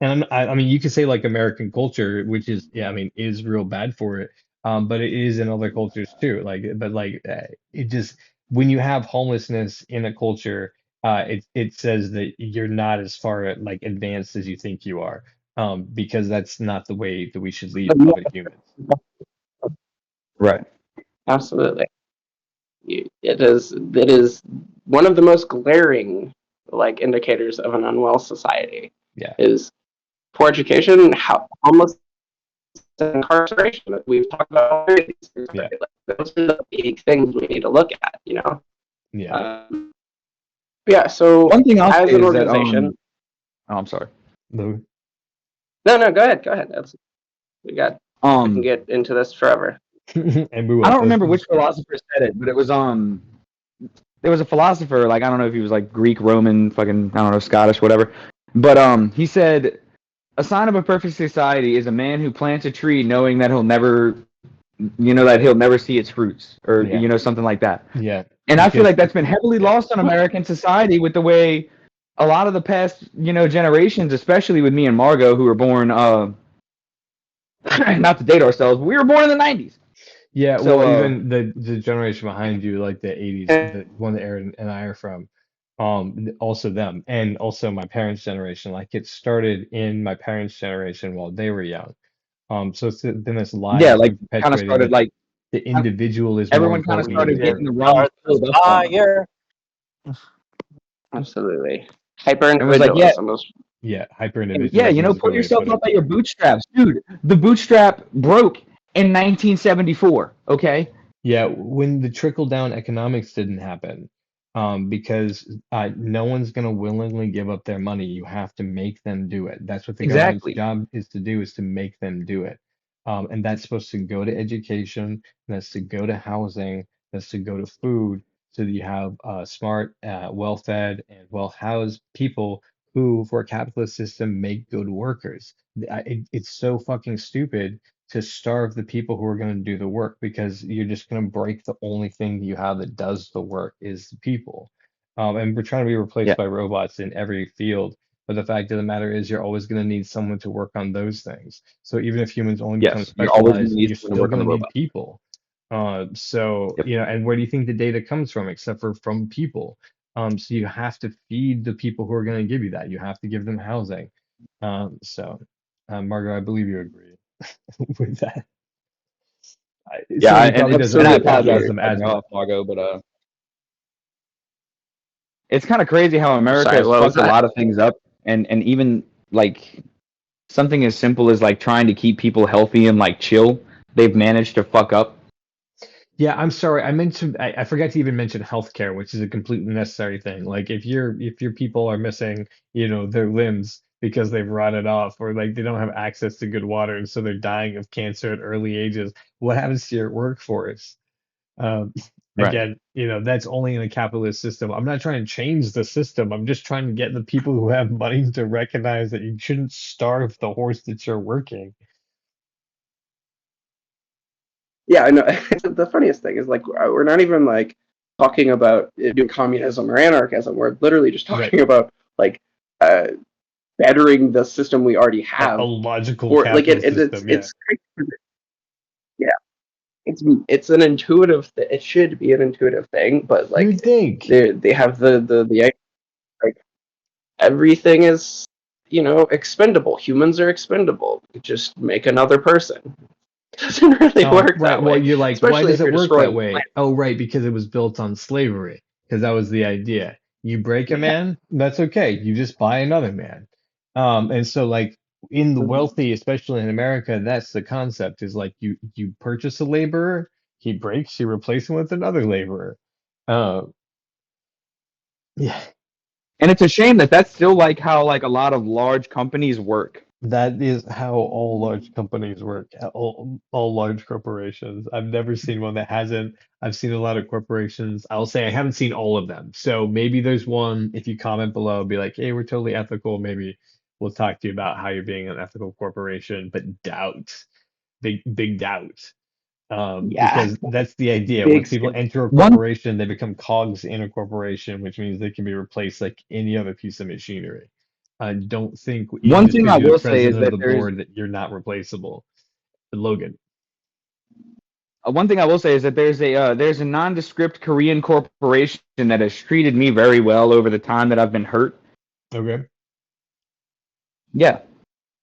And I mean, you could say like American culture, which is, yeah, I mean, is real bad for it. But it is in other cultures too. It just, when you have homelessness in a culture, it says that you're not as far like advanced as you think you are. Because that's not the way that we should lead other humans. Right. Absolutely. It is one of the most glaring like indicators of an unwell society Yeah, is poor education, how almost incarceration that we've talked about already. yeah, Those are the big things we need to look at. yeah. Um, yeah, so One thing I'll as say an is that organization, oh, I'm sorry. The, no, go ahead, go ahead. We can Um, get into this forever. and we I will. don't remember which philosopher said it, but it was there was a philosopher, like I don't know if he was like Greek, Roman, fucking I don't know, Scottish, whatever. But he said a sign of a perfect society is a man who plants a tree knowing that he'll never see its fruits, or Yeah, something like that. yeah. And I feel Because like that's been heavily lost on American society with the way a lot of the past, generations, especially with me and Margot, who were born, not to date ourselves, but we were born in the 90s. yeah, So, well, even the generation behind you, like the 80s, the one that Aaron and I are from, also them, and also my parents' generation, like it started in my parents' generation while they were young. So it's been this lie yeah, that's like been kind of perpetuated started that like the individual is more everyone kind of important than We the started getting group. the didn't wrong start the filled up on them. fire. Absolutely. Hyper And was like, yeah, individualism is Yeah, hyper yeah, individualism is a pull good way to yourself put up it. by your bootstraps. Dude, the bootstrap broke in 1974, okay? Yeah, when the trickle down economics didn't happen, because no one's going to willingly give up their money. You have to make them do it. That's what the government's Exactly. job is to do, is to make them do it. And that's supposed to go to education, that's to go to housing, that's to go to food, so that you have smart, well-fed, and well-housed people who, for a capitalist system, make good workers. It's so fucking stupid to starve the people who are going to do the work, because you're just going to break the only thing you have that does the work is the people. And we're trying to be replaced Yeah. by robots in every field. But the fact of the matter is, you're always going to need someone to work on those things. So even if humans only become Yes. You're always going specialized, to need you're someone to still work on going the to need robot. people. So, Yep. and where do you think the data comes from, except for from people? So you have to feed the people who are going to give you that. You have to give them housing. Margot, I believe you agree with that. Yeah, Somebody and probably doesn't and I like absolutely apologize agree. capitalism for cutting as you much. off, Margot, but it's kind of crazy how America Sorry, has what was fucked a that? lot of things up, and even like something as simple as like trying to keep people healthy and like chill, they've managed to fuck up. Yeah, I'm sorry. I forgot to even mention healthcare, which is a completely necessary thing. Like if your people are missing, their limbs because they've rotted off, or like they don't have access to good water, and so they're dying of cancer at early ages, what happens to your workforce? Um, Right. Again, that's only in a capitalist system. I'm not trying to change the system. I'm just trying to get the people who have money to recognize that you shouldn't starve the horse that you're working. Yeah, I know. The funniest thing is like we're not even like talking about doing communism or anarchism. We're literally just Right. talking about like uh, bettering the system we already A have, logical or like capitalist system, yeah. it's crazy. Yeah, it's an intuitive. It should be an intuitive thing, but You would like think. they have the like everything is expendable. Humans are expendable. Just make another person. It doesn't really work Right. that Well, way, you're like, why especially does if it you're work that destroying the way? planet. Oh, right, because it was built on slavery. Because that was the idea. You break a man, that's okay. You just buy another man. And so like in the wealthy, especially in America, that's the concept, is like you purchase a laborer, he breaks, you replace him with another laborer. Uh, yeah. And it's a shame that that's still like how like a lot of large companies work. That is how all large companies work, all large corporations. I've never seen one that hasn't. I've seen a lot of corporations. I'll say I haven't seen all of them. So maybe there's one, if you comment below, be like, hey, we're totally ethical. Maybe we'll talk to you about how you're being an ethical corporation, but doubt, big doubt. Yeah, Because that's the idea. big Once people skip. enter a One corporation, they become cogs in a corporation, which means they can be replaced like any other piece of machinery. I don't think even one just thing because I you're the will say is president of that the board that you're not replaceable. But Logan, there's a nondescript Korean corporation that has treated me very well over the time that I've been hurt. okay, Yeah.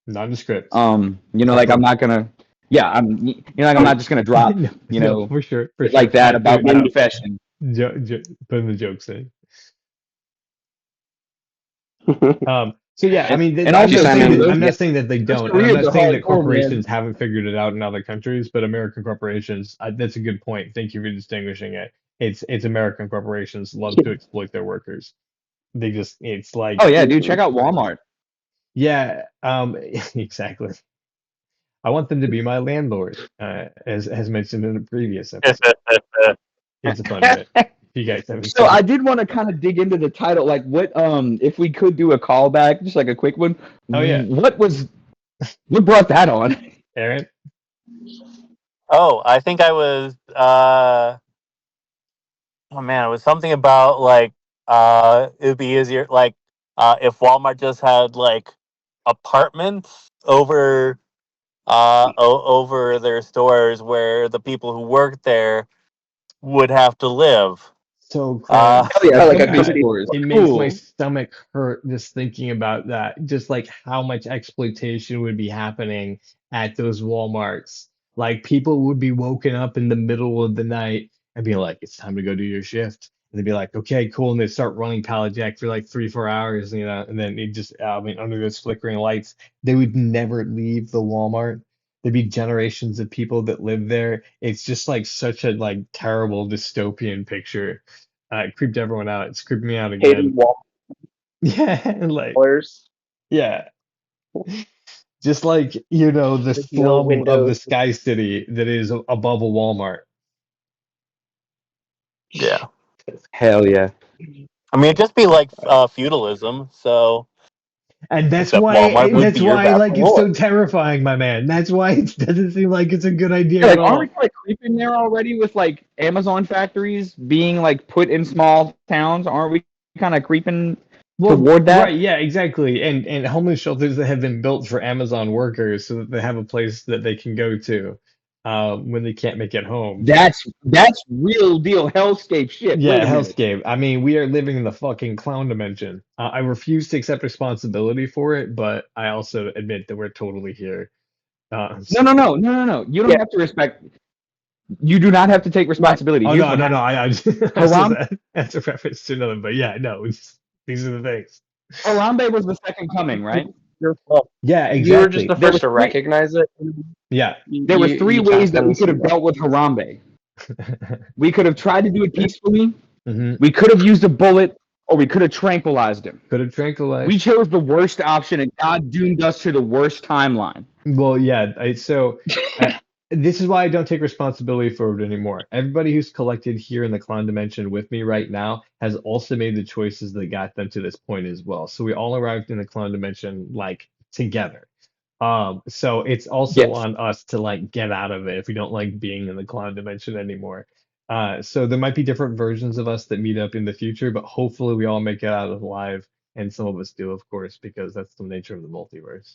nondescript. Like I'm not gonna. Yeah, like I'm not just gonna drop, No, no, for sure, shit like that about my no, profession. putting the jokes in. So yeah, I mean, And I'm also, not saying Simon, I'm not saying that they those don't, and I'm Koreans not are saying that hardcore, man. corporations haven't figured it out in other countries, but American corporations, that's a good point. Thank you for distinguishing it. It's American corporations love to exploit their workers. It's like, Oh yeah, dude, check out Walmart. yeah, exactly. I want them to be my landlord, as mentioned in a previous episode. It's a fun bit. If you guys haven't So seen I it. did want to kind of dig into the title, like what if we could do a callback, just like a quick one. Oh yeah, What brought that on? Aaron. Oh, I think I was. Oh man, it was something about like it would be easier like if Walmart just had like apartments over their stores where the people who work there would have to live. So Uh, cringe. Hell yeah, Oh, like a company company. stores. It makes my Cool. stomach hurt just thinking about that. Just like how much exploitation would be happening at those Walmarts. Like people would be woken up in the middle of the night and be like, "It's time to go do your shift." And they'd be like, "Okay, cool." And they start running pallet jack for like 3, 4 hours, and then it just, I mean, under those flickering lights, they would never leave the Walmart. There'd be generations of people that live there. It's just like such a like terrible dystopian picture. It creeped everyone out. It's creeping me out Hated again. wall Yeah, and like, colors. yeah, just like, the There's no slum of the windows. Sky City that is above a Walmart. yeah, Hell yeah. I mean it'd just be like feudalism. So And that's except why Walmart would that's be your why like vassal it's so lord. terrifying, my man. That's why it doesn't seem like it's a good idea Yeah, at like aren't we all. like creeping there already with like Amazon factories being like put in small towns? Aren't we kind of creeping Well, toward that? right, yeah, exactly. And homeless shelters that have been built for Amazon workers so that they have a place that they can go to when they can't make it home. That's real deal hellscape shit. Wait Yeah, a minute. hellscape. I mean, we are living in the fucking clown dimension. I refuse to accept responsibility for it, but I also admit that we're totally here. No, no, no, no, no, no. You don't Yeah, have to respect. You do not have to take right. responsibility. Oh Here's no, what no, no. happened. That's just Haram that's a reference to another. But yeah, no, these are the things. Harambe was the second coming, right? Your fault. Yeah, You were just exactly. the There first was to three. recognize it. Yeah. There were You three you ways tapped that we on could some have dealt with Harambe. We could have tried to do it peacefully. hmm We could have used a bullet, or we could have tranquilized him. Could have We tranquilized. chose the worst option, and God doomed us to the worst timeline. Well, yeah. Uh, this is why I don't take responsibility for it anymore. Everybody who's collected here in the clown dimension with me right now has also made the choices that got them to this point as well. So we all arrived in the clown dimension like together. So it's also Yes. on us to like get out of it if we don't like being in the clown dimension anymore. So there might be different versions of us that meet up in the future, but hopefully we all make it out alive, and some of us do, of course, because that's the nature of the multiverse.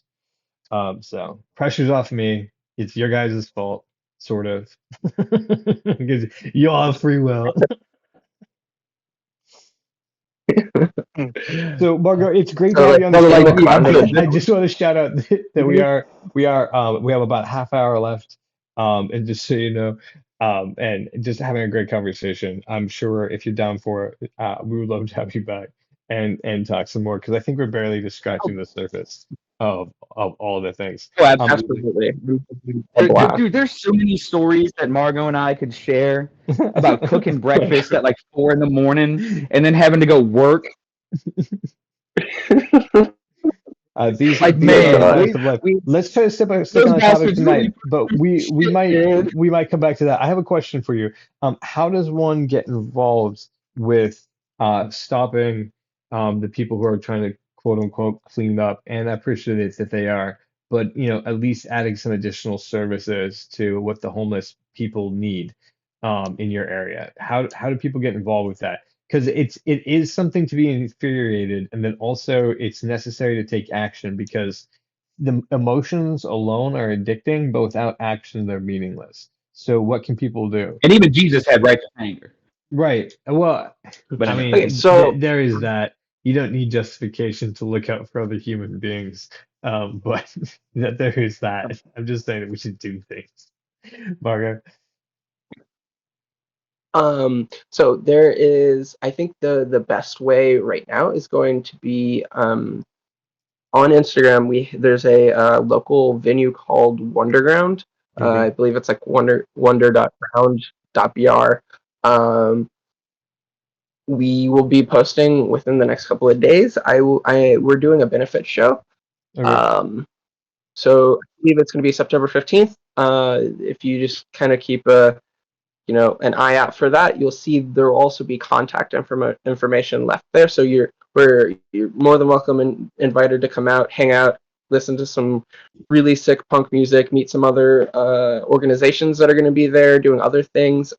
So pressure's off me. It's your guys' fault, sort of, because you all have free will. So Margot, it's great to so have like you on the Well, like show. me, I'm good. I just want to shout out that we have about half hour left. And just so you know, and just having a great conversation. I'm sure if you're down for it, we would love to have you back and talk some more because I think we're barely just scratching the surface of all the things. Oh, Um, absolutely. a blast. Dude, there's so many stories that Margot and I could share about cooking breakfast at like 4 in the morning and then having to go work These Like, these are man, facts of life. Let's try to stick on those the topic bastards tonight, really but we might man. come back to that. I have a question for you. How does one get involved with stopping the people who are trying to quote unquote clean up? And I appreciate it that they are, but at least adding some additional services to what the homeless people need in your area. How do people get involved with that? Because it is something to be infuriated, and then also it's necessary to take action because the emotions alone are addicting, but without action they're meaningless. So what can people do? And even Jesus had righteous anger. Right. Well, But I anyway, Okay, mean, so there is that. You don't need justification to look out for other human beings. But that there is that. I'm just saying that we should do things. Margo. so there is, I think the best way right now is going to be on Instagram. There's a local venue called Wonderground. Okay. I believe it's like wonder.ground.br. We will be posting within the next couple of days. We're doing a benefit show. Okay. So I believe it's going to be September 15th. If you just kind of keep an eye out for that, you'll see there will also be contact information left there. So you're more than welcome and invited to come out, hang out, listen to some really sick punk music, meet some other organizations that are going to be there doing other things.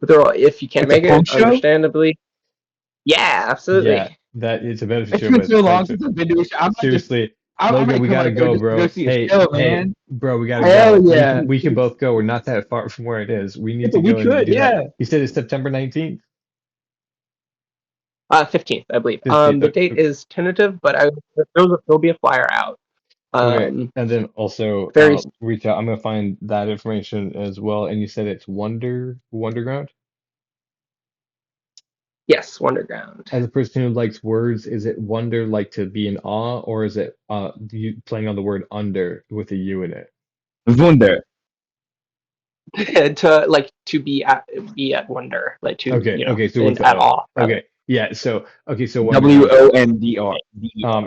But if you can't it's a make it, punk show. understandably, yeah, Yeah, absolutely. that it's a benefit It's show, been but so long thanks. since I've been to a show. Seriously, I Logan, might we come gotta out there go, just to go bro. see a Hey, show, hey, man. bro, we gotta Hell go. We yeah. can we can both go. We're not that far from where it is. We need to We go and could, do that. yeah. You said it's September 19th? 15th, I believe. 15th. The date is tentative, but there'll be a flyer out. Okay. Um, And then also very reach out. I'm gonna find that information as well. And you said it's Wonderground? Yes, Wonderground. As a person who likes words, is it wonder like to be in awe, or is it you playing on the word under with a U in it? Wunder. to be at wonder, like to Okay, okay, so with and the at O. all rather. Okay, yeah, so okay, so Wonderground. WONDR.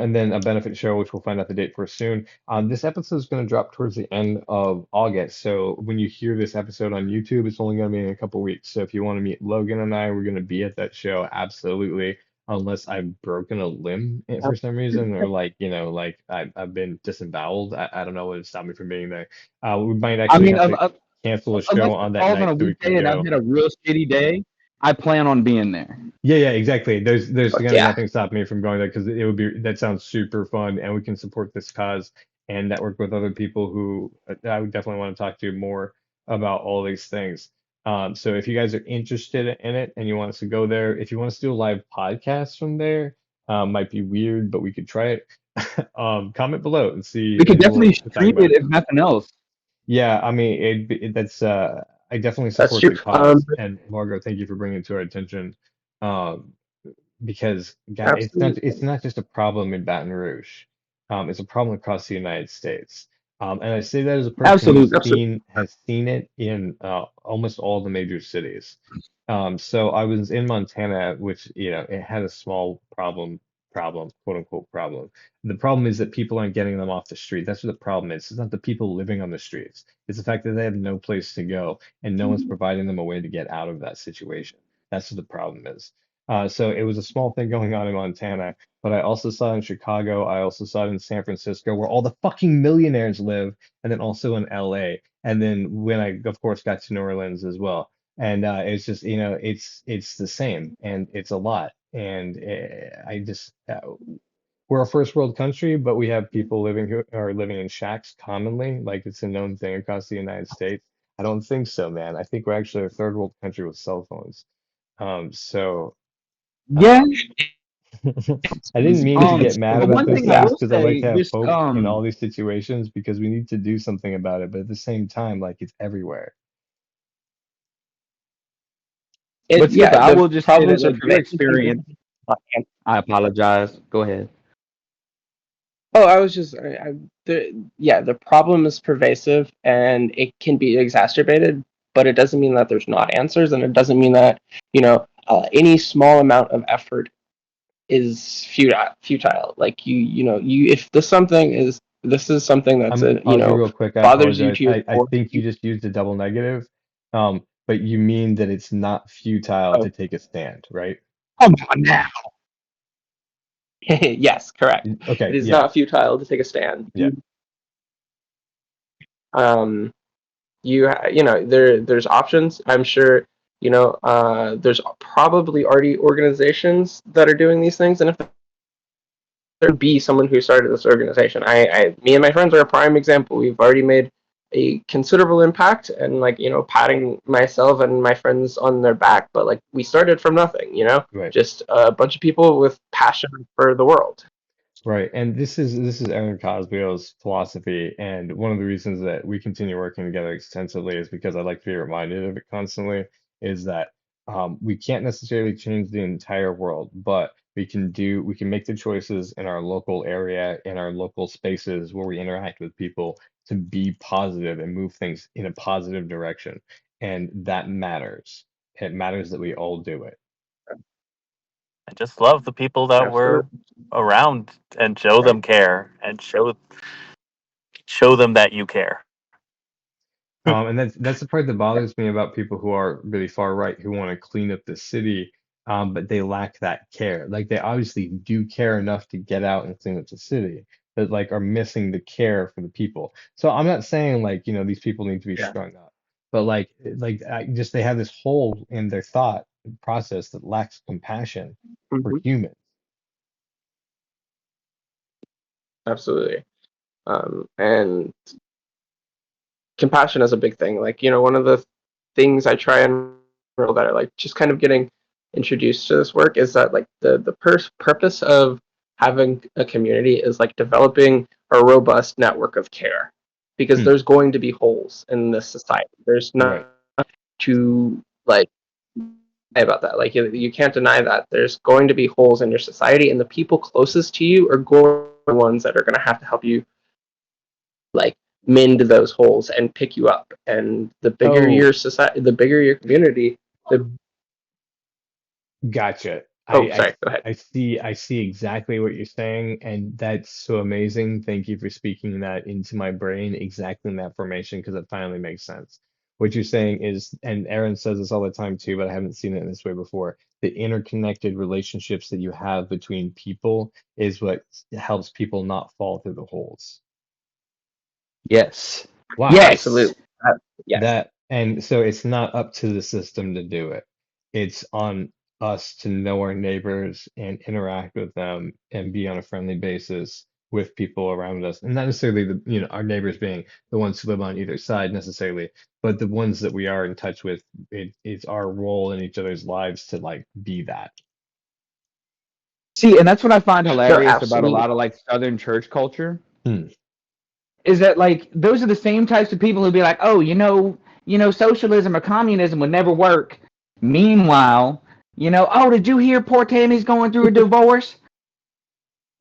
And then a benefit show, which we'll find out the date for soon. This episode is going to drop towards the end of August. So when you hear this episode on YouTube, it's only going to be in a couple weeks. So if you want to meet Logan and I, we're going to be at that show, absolutely. Unless I've broken a limb for some reason, or like I've been disemboweled. I don't know what would stop me from being there. We might I actually mean, have to cancel a show unless it on that falls on night a so we can weekday and I've go. had a real shitty day, I plan on being there. Yeah, exactly. There's But gonna be yeah, nothing stopping me from going there because it would be that sounds super fun and we can support this cause and network with other people who I would definitely want to talk to more about all these things. So if you guys are interested in it and you want us to go there, if you want us to do a live podcast from there, might be weird, but we could try it. Comment below and see We could and we'll definitely talk stream about it it. if nothing else. Yeah, I mean that's I definitely that's support true. the cause and Margot, thank you for bringing it to our attention. Um, because God, it's Absolutely. not just a problem in Baton Rouge. It's a problem across the United States. And I say that as a person who's Absolutely. has seen it in almost all the major cities. So I was in Montana, which it had a small problem, quote unquote problem. The problem is that people aren't getting them off the street. That's what the problem is. It's not the people living on the streets. It's the fact that they have no place to go and no one's providing them a way to get out of that situation. That's what the problem is. So it was a small thing going on in Montana, but I also saw it in Chicago. I also saw it in San Francisco, where all the fucking millionaires live, and then also in LA. And then when I, of course, got to New Orleans as well. And it's just, it's the same, and it's a lot. And I just, we're a first world country, but we have people living who are living in shacks commonly, like it's a known thing across the United States. I don't think so, man. I think we're actually a third world country with cell phones. So. Yeah. Um, I didn't mean to get mad But about one those thing I things will because I like say, to have just hope in all these situations because we need to do something about it. But at the same time, like it's everywhere. but Skipper, I The will just say that problems are like your pervasive. experience. I apologize. Go ahead. Oh, I was just, the problem is pervasive and it can be exacerbated, but it doesn't mean that there's not answers, and it doesn't mean that, any small amount of effort is futile. Like if this is something that's I'm a, I'll be real quick. I bothers you apologize. to your I core. think you just used a double negative. But you mean that it's not futile Oh, to take a stand, right? come on now. Yes, correct. It Okay, is yeah, not futile to take a stand. yeah. Um, there's options. I'm sure, there's probably already organizations that are doing these things, and if there'd be someone who started this organization, me and my friends are a prime example. We've already made a considerable impact, and like patting myself and my friends on their back, but like we started from nothing, Right. just a bunch of people with passion for the world. Right. And this is Aaron Cosbio's philosophy. And one of the reasons that we continue working together extensively is because I like to be reminded of it constantly, is that we can't necessarily change the entire world, but we can make the choices in our local area, in our local spaces where we interact with people to be positive and move things in a positive direction. And that matters. It matters that we all do it. I just love the people that were Absolutely. around and show Right. them care and show them that you care. And that's the part that bothers me about people who are really far right who want to clean up the city, but they lack that care. Like they obviously do care enough to get out and clean up the city, but like are missing the care for the people. So I'm not saying like, these people need to be Yeah. strung up, but just they have this hole in their thought process that lacks compassion for Hmm. humans. Absolutely. And compassion is a big thing. Like, one of the things I try and that are like just kind of getting introduced to this work is that like the purpose of having a community is like developing a robust network of care, because Hmm, there's going to be holes in this society. There's right. not to like about that. Like you can't deny that there's going to be holes in your society, and the people closest to you are going to be the ones that are going to have to help you like mend those holes and pick you up. And the bigger Oh, your society, the bigger your community, the gotcha. oh, sorry, go ahead. I see exactly what you're saying, and that's so amazing. Thank you for speaking that into my brain exactly in that formation because it finally makes sense. What you're saying is, and Aaron says this all the time too, but I haven't seen it in this way before. The interconnected relationships that you have between people is what helps people not fall through the holes. Yes. Wow. Yes. Absolutely. Yes. And so it's not up to the system to do it. It's on us to know our neighbors and interact with them and be on a friendly basis with people around us. And not necessarily our neighbors being the ones who live on either side necessarily, but the ones that we are in touch with, it's our role in each other's lives to like be that. See, and that's what I find No, hilarious about a absolutely. lot of like Southern church culture Hmm. is that like those are the same types of people who be like, oh, socialism or communism would never work. Meanwhile, oh, did you hear poor Tammy's going through a divorce?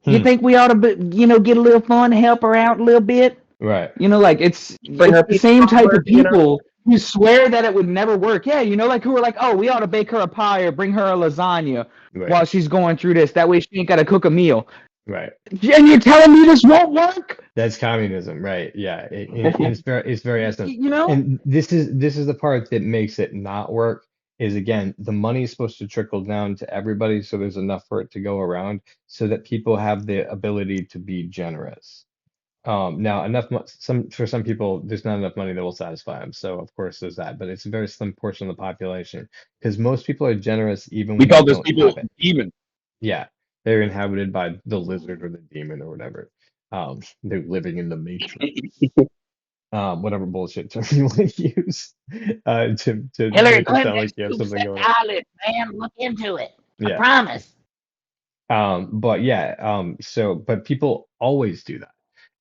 You Hmm. think we ought to, get a little fun, help her out a little bit? Right. Like it's Bring her the pizza same type over, of people who swear that it would never work. Yeah, like who are like, oh, we ought to bake her a pie or bring her a lasagna Right. while she's going through this. That way she ain't got to cook a meal. Right. And you're telling me this won't work? That's communism, right? Yeah, it's very essence. You know? And this is the part that makes it not work. Is again, the money is supposed to trickle down to everybody, so there's enough for it to go around, so that people have the ability to be generous. Now for some people, there's not enough money that will satisfy them. So of course there's that, but it's a very slim portion of the population because most people are generous even We when they call those don't people have it. demons. Yeah, they're inhabited by the lizard or the demon or whatever. They're living in the matrix. Whatever bullshit term you want to use to Hillary make it sound Clinton like you have scoops something that going on. toilet, man. Look into it. I Yeah. promise. But yeah. But people always do that.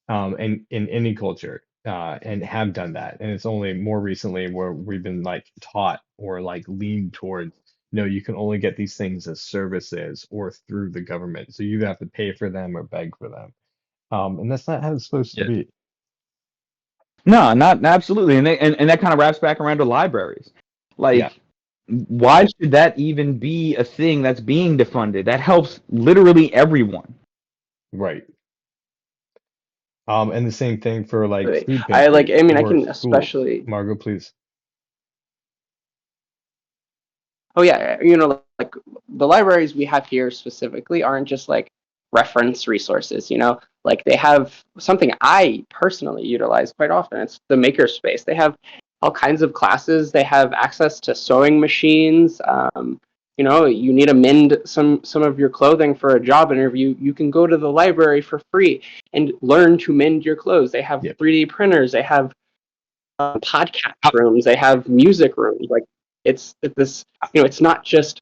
And in any culture, and have done that. And it's only more recently where we've been like taught or like leaned towards, no, you can only get these things as services or through the government. So you either have to pay for them or beg for them. And that's not how it's supposed to Yeah. be. No, not absolutely. And that kind of wraps back around to libraries. Yeah. Like Why should that even be a thing that's being defunded? That helps literally everyone. Right. And the same thing for like Really. food I pantries I mean, I or can schools. especially. Margot, please. Oh yeah, like the libraries we have here specifically aren't just like reference resources, like they have something I personally utilize quite often. It's the makerspace. They have all kinds of classes. They have access to sewing machines. You need to mend some of your clothing for a job interview. You can go to the library for free and learn to mend your clothes. They have Yep. 3D printers. They have podcast rooms. They have music rooms. Like it's this. It's not just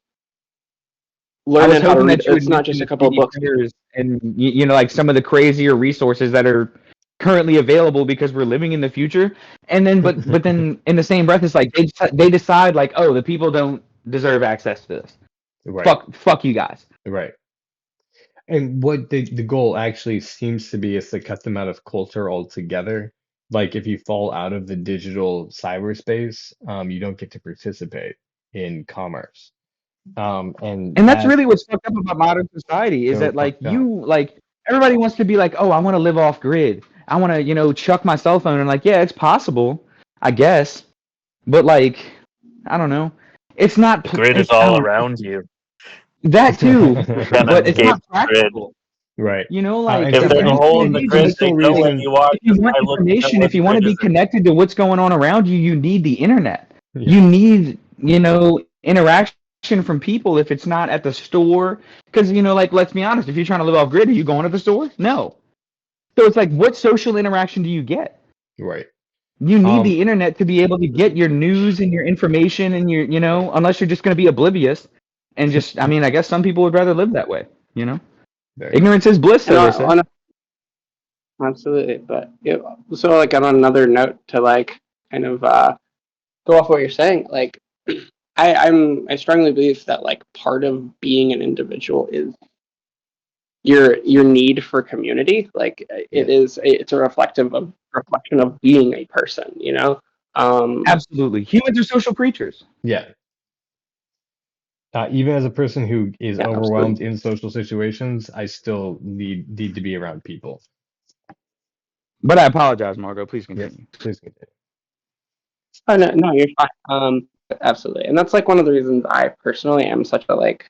I was learning how to hoping read. that you would It's not just mention a the couple of 3D books. printers and like some of the crazier resources that are currently available because we're living in the future. And then, but then in the same breath, it's like they decide like, oh, the people don't deserve access to this. Right. Fuck you guys. Right. And what the goal actually seems to be is to cut them out of culture altogether. Like if you fall out of the digital cyberspace, you don't get to participate in commerce. And And that's that really what's fucked up about modern society is so that fucked up. everybody wants to be like, oh, I want to live off grid. I want to, chuck my cell phone and like, yeah, it's possible, I guess. But like, I don't know. It's not. The grid is I all don't know. around you. That too, Kind but of it's escape not the grid. practical. Right. Like And If for at there's the a end hole of in the the day, grid, like, financial they know where reasons, you are if you just want by looking at information, where if the you want to grid be is. connected to what's going on around you, you need the internet. yeah, You need, interaction from people if it's not at the store. Because, like, let's be honest, if you're trying to live off grid, are you going to the store? No. So it's like, what social interaction do you get? right. You need Um, the internet to be able to get your news and your information and your, unless you're just going to be oblivious. And just, I mean, I guess some people would rather live that way, there you Ignorance is bliss, And so they say. absolutely, but so like on another note to like kind of go off what you're saying, like I strongly believe that like part of being an individual is your need for community. Like Yeah. it's a reflection of being a person, Absolutely. Humans are social creatures. Yeah. Even as a person who is Yeah, overwhelmed absolutely. in social situations, I still need to be around people. But I apologize, Margot. Please Yes, continue. please continue. Oh no, you're fine. Absolutely, and that's like one of the reasons I personally am such a like,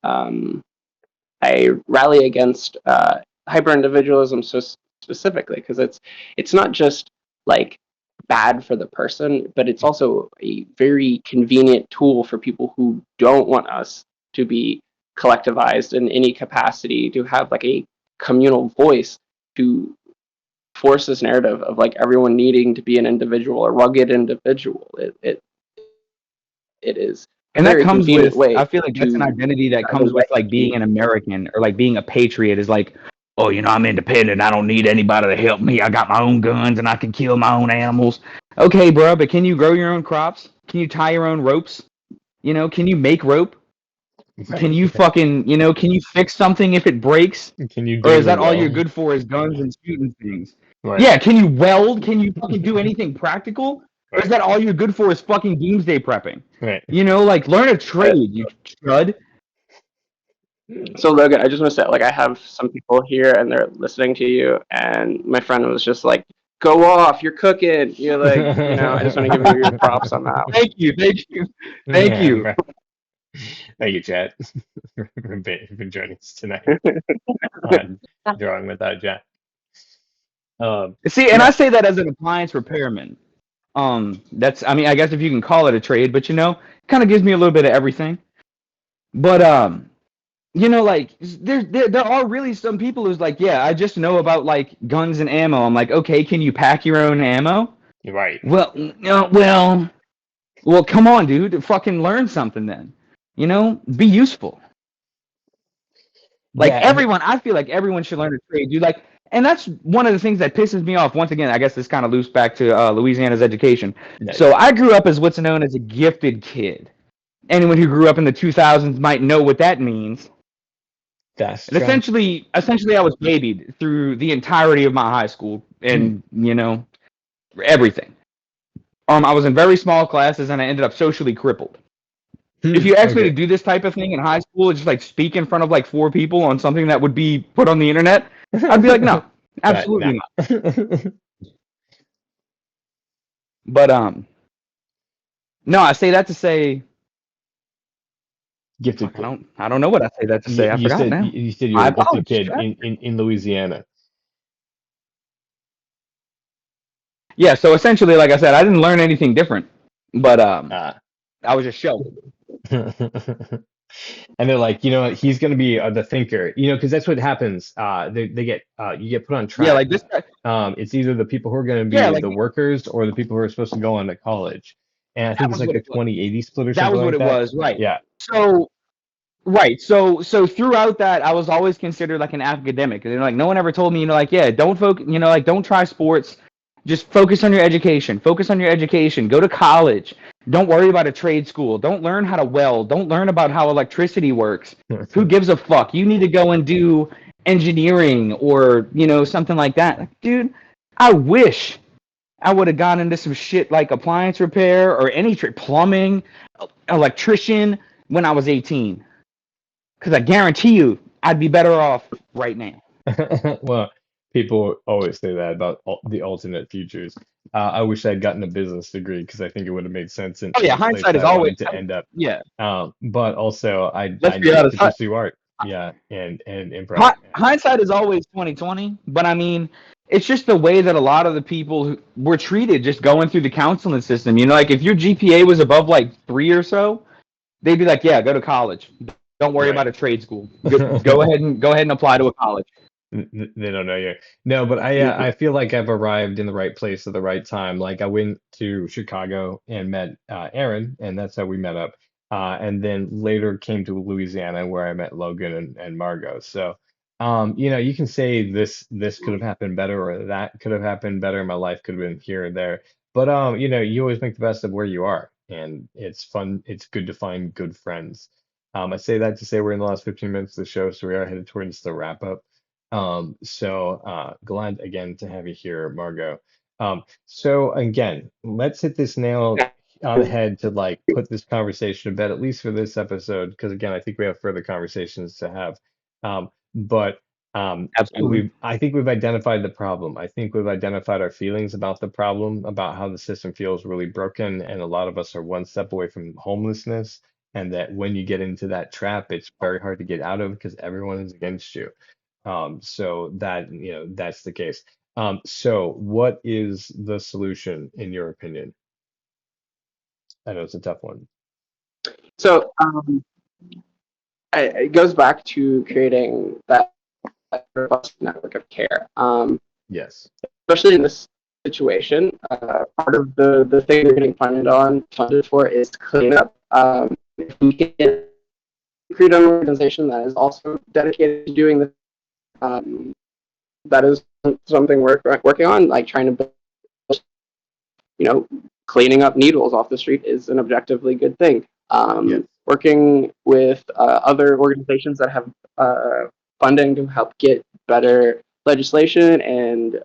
I rally against hyper individualism so specifically because it's not just like bad for the person, but it's also a very convenient tool for people who don't want us to be collectivized in any capacity, to have like a communal voice, to force this narrative of like everyone needing to be an individual, a rugged individual. It is a And that very comes convenient with, way I feel like that's an to identity that comes with direct like being an American or like being a patriot is like, oh, I'm independent. I don't need anybody to help me. I got my own guns and I can kill my own animals. Okay, bro, but can you grow your own crops? Can you tie your own ropes? Can you make rope? Can you fucking, can you fix something if it breaks? Can you Or dig is a that all you're well? good for is guns and shooting things? Right. Yeah, can you weld? Can you fucking do anything practical? Or is that all you're good for is fucking doomsday prepping? Right. Like learn a trade, you chud. So Logan, I just want to say, like, I have some people here and they're listening to you, and my friend was just like, "Go off, you're cooking." You're like, I just want to give you your props on that. Thank you. Thank you. Thank you, Chad, for joining us tonight on Drawing Without Jack. See, and I say that as an appliance repairman. That's, I mean, I guess if you can call it a trade, but kind of gives me a little bit of everything. But like there are really some people who's like, yeah, I just know about like guns and ammo. I'm like, okay, can you pack your own ammo? Right. Well, come on, dude, fucking learn something then. Be useful. Like everyone, I feel like everyone should learn a trade, dude. Like, and that's one of the things that pisses me off. Once again, I guess this kind of loops back to Louisiana's education. Nice. So I grew up as what's known as a gifted kid. Anyone who grew up in the 2000s might know what that means. That's And essentially, I was babied through the entirety of my high school, and everything. I was in very small classes, and I ended up socially crippled. If you asked me to Okay. do this type of thing in high school, just like speak in front of like 4 people on something that would be put on the internet, I'd be like, no, absolutely Nah. not. But no, I say that to say, Gifted fuck, kid. I don't know what I say that to say. I forgot now. You said you were I a gifted apologize, kid Jack. in Louisiana. Yeah, so essentially, like I said, I didn't learn anything different, but Ah. I was just shown. And they're like, you know what, he's going to be the thinker, you know, because that's what happens. They get you get put on Yeah, like tracks. this guy. It's either the people who are going to Yeah, be like the workers or the people who are supposed to go on to college. And I that think it's was like what a it was. 20/80 split or That something was what like it that. was, right? Yeah. So right. So throughout that, I was always considered like an academic. And like no one ever told me, like, yeah, don't focus, like don't try sports. Just focus on your education. Focus on your education. Go to college. Don't worry about a trade school. Don't learn how to weld. Don't learn about how electricity works. Who gives a fuck? You need to go and do engineering or, something like that. Like, dude, I wish I would have gone into some shit like appliance repair or any plumbing, electrician when I was 18. Because I guarantee you, I'd be better off right now. Well, people always say that about the alternate futures. I wish I'd gotten a business degree because I think it would have made sense Oh in yeah, the place hindsight that is I always. wanted to end up. Yeah, But also let's I be needed honest. to pursue art. Yeah, and improv. Hindsight is always 2020. But I mean, it's just the way that a lot of the people who were treated just going through the counseling system. Like if your GPA was above like 3 or so, they'd be like, yeah, go to college. Don't worry Right. about a trade school. Go ahead and apply to a college. They don't know you. No, but I feel like I've arrived in the right place at the right time. Like I went to Chicago and met Aaron, and that's how we met up. And then later came to Louisiana where I met Logan and Margot. So, you can say this could have happened better or that could have happened better. My life could have been here or there. But you always make the best of where you are, and it's fun. It's good to find good friends. I say that to say we're in the last 15 minutes of the show, so we are headed towards the wrap up. Glad again to have you here, Margot. So again, let's hit this nail on the head to like put this conversation to bed, at least for this episode, because again, I think we have further conversations to have. But Absolutely. I think we've identified the problem. I think we've identified our feelings about the problem, about how the system feels really broken, and a lot of us are one step away from homelessness. And that when you get into that trap, it's very hard to get out of because everyone is against you. So that's the case. So what is the solution in your opinion? I know it's a tough one. So it goes back to creating that robust network of care. Yes. Especially in this situation, part of the thing they're getting funded for is cleanup. If we can create an organization that is also dedicated to doing this, that is something we're working on, like trying to build, cleaning up needles off the street is an objectively good thing. Yes. Working with other organizations that have funding to help get better legislation and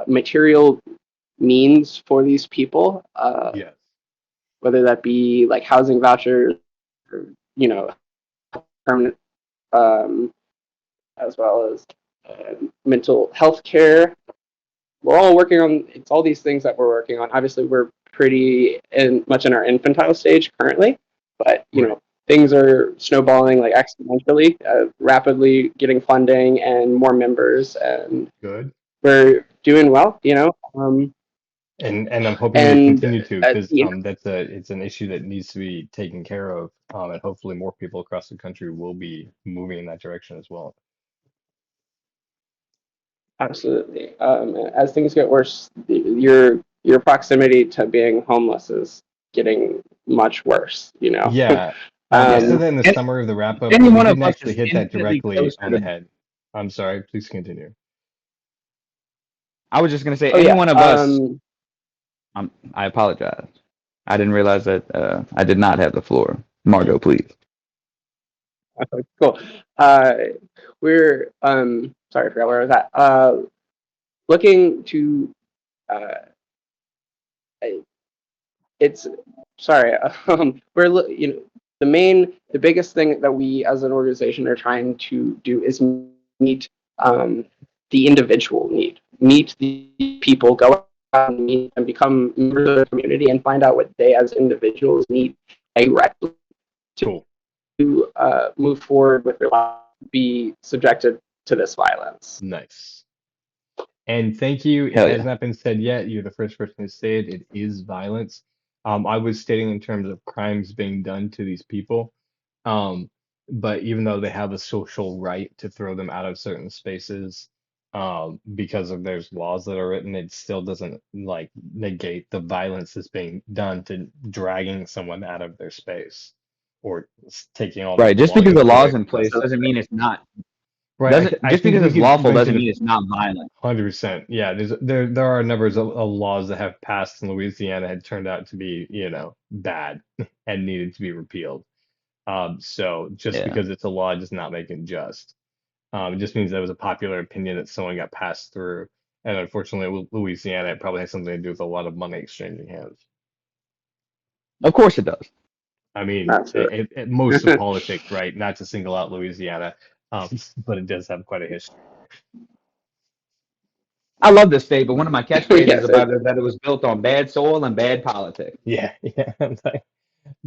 material means for these people, Yes. whether that be like housing vouchers or, permanent, as well as mental health care. We're all working on, it's all these things that we're working on. Obviously, we're pretty much in our infantile stage currently, but, Right. things are snowballing like exponentially, rapidly getting funding and more members, and Good. we're doing well, And I'm hoping we and continue to because you it's an issue that needs to be taken care of. And hopefully more people across the country will be moving in that direction as well. absolutely. As things get worse, your proximity to being homeless is getting much worse. Yeah. I said that in the And summary of the wrap up, any but we one of didn't us actually is hit that infinitely directly closer on the to. head. I'm sorry, please continue. I was just gonna say, Oh any yeah. one of us. I apologize. I didn't realize that I did not have the floor. Margot, please. Cool. We're sorry, I forgot where I was at. Looking to it's sorry. We're the biggest thing that we as an organization are trying to do is meet the individual need, meet the people, go out and meet and become members of the community and find out what they as individuals need directly Cool. to move forward with their life, be subjected to this violence. Nice. And thank you. It Hell has yeah. not been said yet. You're the first person to say it. It is violence. I was stating in terms of crimes being done to these people. Um, but even though they have a social right to throw them out of certain spaces, because of there's laws that are written, it still doesn't like negate the violence that's being done to dragging someone out of their space or taking all their Right. Just because belongings the law's away. in place doesn't mean it's not. Right. I Just think because we it's could lawful doesn't venture mean it's not violent. 100%. Yeah, there are numbers of laws that have passed in Louisiana had turned out to be, bad and needed to be repealed. So just Yeah. because it's a law does not make it just. It just means that was a popular opinion that someone got passed through. And unfortunately, Louisiana, it probably has something to do with a lot of money exchanging hands. Of course it does. I mean, Absolutely. most of politics, right? Not to single out Louisiana, but it does have quite a history. I love this state, but one of my catchphrases Yes, about it is that it was built on bad soil and bad politics. Yeah, yeah,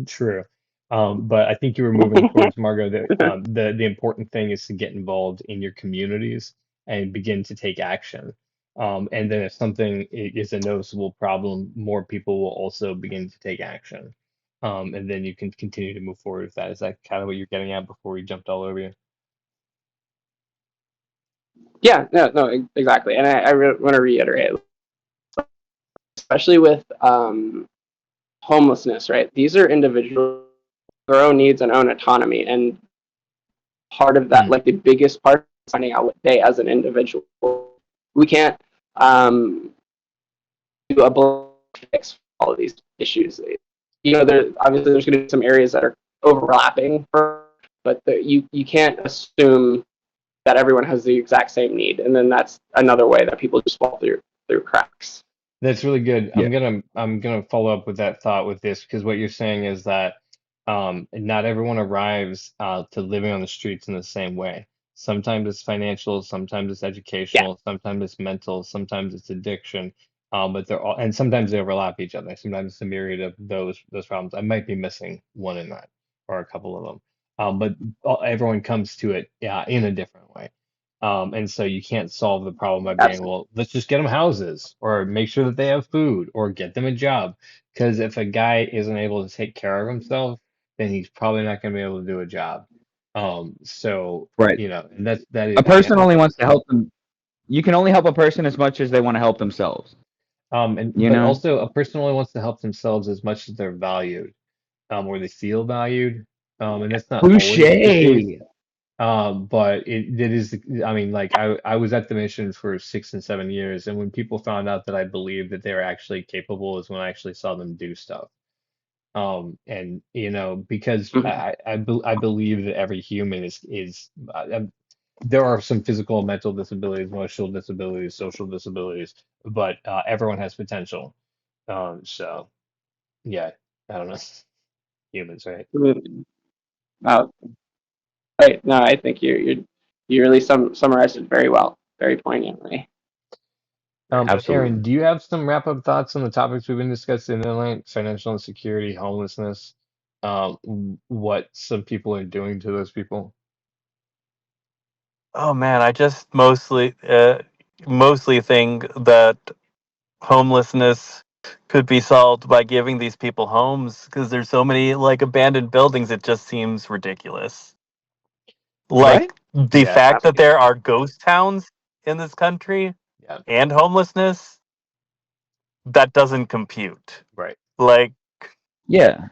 true. But I think you were moving towards Margot. The important thing is to get involved in your communities and begin to take action. And then if something is a noticeable problem, more people will also begin to take action. And then you can continue to move forward with that. Is that kind of what you're getting at before we jumped all over you? yeah, no, exactly. And I want to reiterate, especially with homelessness, right? These are individuals, their own needs and own autonomy, and part of that, like the biggest part, is finding out what they as an individual. We can't do a blanket fix for all of these issues. Obviously there's going to be some areas that are overlapping, but you can't assume that everyone has the exact same need, and then that's another way that people just fall through cracks. That's really good. Yeah. I'm gonna follow up with that thought with this because what you're saying is that not everyone arrives to living on the streets in the same way. Sometimes it's financial, sometimes it's Yeah, educational, sometimes it's mental, sometimes it's addiction. But they're all, and sometimes they overlap each other. Sometimes it's a myriad of those problems. I might be missing one in that or a couple of them. But everyone comes to it, yeah, in a different way. And so you can't solve the problem by being, absolutely. well, let's just get them houses or make sure that they have food or get them a job. Because if a guy isn't able to take care of himself, then he's probably not going to be able to do a job. So, Right. and that is, A person only wants to help them. You can only help a person as much as they want to help themselves. but also a person only wants to help themselves as much as they're valued, or they feel valued. And that's not always the case. Touche. But it is, I mean, like I was at the mission for 6 and 7 years, and when people found out that I believed that they were actually capable is when I actually saw them do stuff. And because Mhm. I believe that every human is there are some physical and mental disabilities, emotional disabilities, social disabilities, but everyone has potential. So yeah, I don't know, humans, right? Uh, right. No, I think you really summarized it very well, very poignantly. Absolutely. Aaron, do you have some wrap-up thoughts on the topics we've been discussing tonight? Financial insecurity, homelessness, what some people are doing to those people? Oh man, I just mostly think that homelessness could be solved by giving these people homes because there's so many like abandoned buildings. It just seems ridiculous. Right? Like the Yeah, fact that there are ghost towns in this country yeah, and homelessness, that doesn't compute. right. Like, Yeah.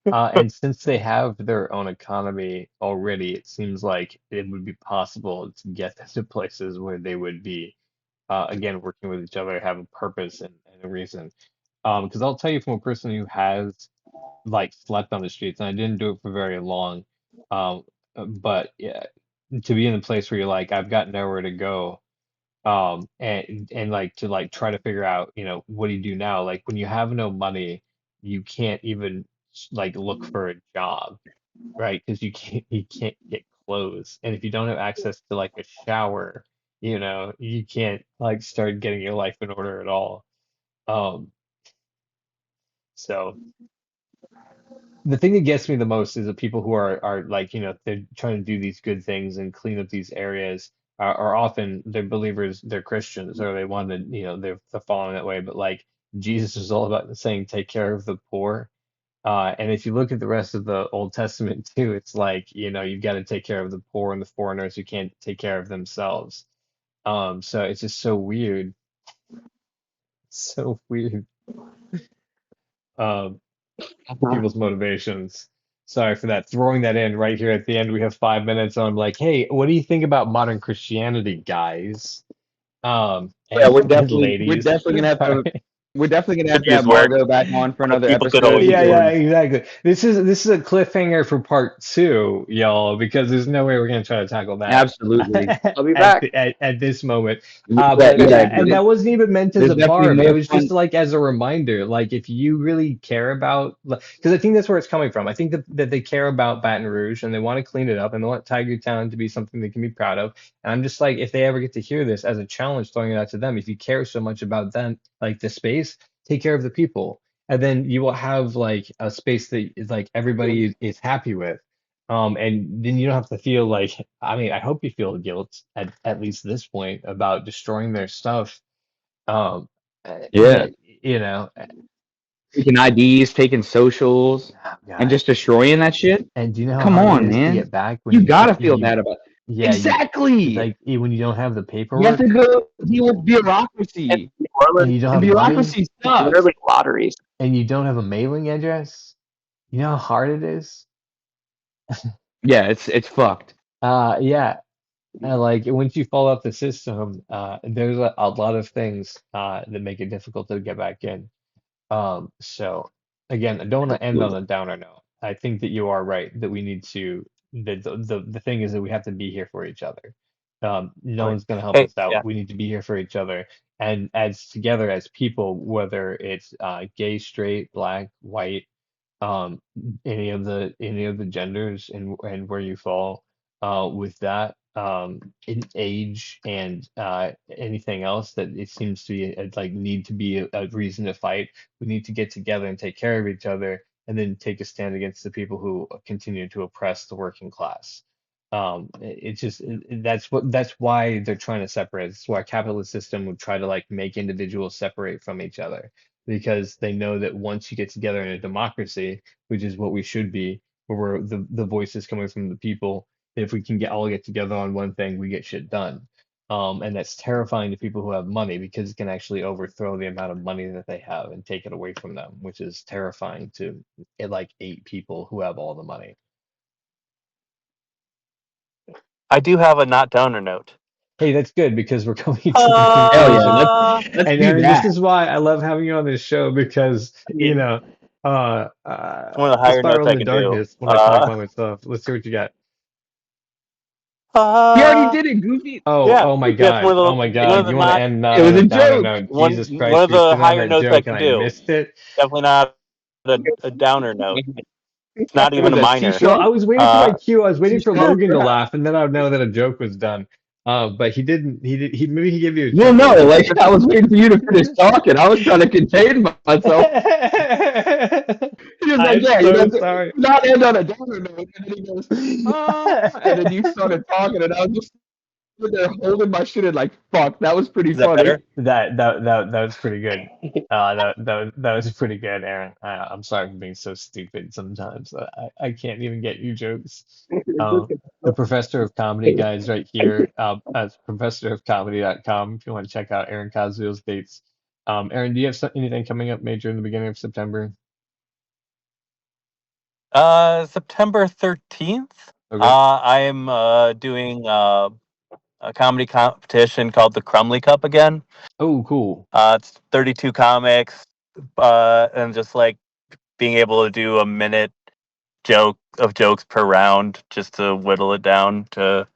And since they have their own economy already, it seems like it would be possible to get them to places where they would be, again, working with each other, have a purpose and a reason. Because I'll tell you from a person who has like slept on the streets, and I didn't do it for very long, um, but yeah, to be in a place where you're like, I've got nowhere to go, and like to like try to figure out, what do you do now? Like when you have no money, you can't even like look for a job, right? Because you can't get clothes, and if you don't have access to like a shower, you can't like start getting your life in order at all. Um, so the thing that gets me the most is the people who are like, they're trying to do these good things and clean up these areas are often they're believers, they're Christians, or they want to, they're following that way. But like Jesus is all about saying, take care of the poor. And if you look at the rest of the Old Testament too, it's like, you've got to take care of the poor and the foreigners who can't take care of themselves. So it's just so weird, so weird. Um, people's motivations. Sorry for that. Throwing that in right here at the end. We have 5 minutes. I'm like, hey, what do you think about modern Christianity, guys? Yeah, we're And definitely ladies. gonna have to Sorry. we're definitely gonna have Could to use have work. Margot back on for another People could episode always use Yeah, work. yeah, because exactly. This is a cliffhanger for part two, y'all, because there's no way we're gonna try to tackle that absolutely. I'll be back. at this moment. Yeah, But yeah, and that wasn't even meant as there's a definitely barb. It more was just fun. like as a reminder. Like if you really care about, because I think that's where it's coming from. I think that they care about Baton Rouge and they want to clean it up and they want Tiger Town to be something they can be proud of. And I'm just like, if they ever get to hear this as a challenge, throwing it out to them, if you care so much about them, like the space, take care of the people, and then you will have like a space that is like everybody is happy with. And then you don't have to feel like, I mean, I hope you feel guilt at least this point about destroying their stuff. Um, Yeah. you know, Taking IDs, taking socials, oh and God. just destroying that shit. And do you know how Come hard it on, is to man. get back when You you gotta can't, feel bad about it. yeah, Exactly. like when you don't have the You have to paperwork go deal with In bureaucracy. New and Orleans, you don't And have money bureaucracy it's sucks. literally lotteries. and you don't have a mailing address. You know how hard it is? Yeah, it's fucked. Yeah. And like once you fall off the system, there's a lot of things that make it difficult to get back in. So again, I don't want to end on a downer note. I think that you are right that we need to the thing is that we have to be here for each other. No Right. one's going to help Hey, us out. yeah. We need to be here for each other and as together as people, whether it's gay, straight, black, white, um, any of the genders and where you fall with that in age and anything else that it seems to be like need to be a reason to fight. We need to get together and take care of each other and then take a stand against the people who continue to oppress the working class. It's just that's why they're trying to separate. It's why capitalist system would try to like make individuals separate from each other because they know that once you get together in a democracy, which is what we should be, where we're the voices coming from the people, if we can get together on one thing, we get shit done. And that's terrifying to people who have money because it can actually overthrow the amount of money that they have and take it away from them, which is terrifying to like 8 people who have all the money. I do have a not downer note. Hey, that's good because we're coming to the Hell yeah, conclusion. let's And do Aaron, this that. is why I love having you on this show because, It's one of the I higher notes spiral I into can do. darkness when I talk about myself. Let's see what you got. You already did it, Goofy. Oh, Yeah, oh my that's God. Oh my one of God. the You want to not end It not was on a a downer joke. note. one Jesus one Christ, of you're the sitting on higher that notes I joke and can I do. missed it. Definitely not a downer note. It's not It even was a that too minor. Well, I strong. was waiting for my cue. I was Too waiting for strong Logan for to us. laugh, and then I would know that a joke was done. But he didn't. He maybe he gave you a Well, chuckle, no, but like I was waiting for you to finish talking. I was trying to contain myself. He was like, I'm "Yeah, so sorry. not end on a downer note." And then he goes, and then you started talking, and I was just sitting there holding my shit and like, "Fuck, that was pretty Is that funny." better? That was pretty good. That was pretty good, Aaron. I'm sorry for being so stupid sometimes. I can't even get you jokes. The professor of comedy guys right here. At professorofcomedy.com if you want to check out Aaron Cosbill's dates. Aaron, do you have anything coming up major in the beginning of September? September 13th. Okay. I am doing a comedy competition called the Crumley Cup again. Oh, cool. It's 32 comics, and just like being able to do a minute jokes per round, just to whittle it down to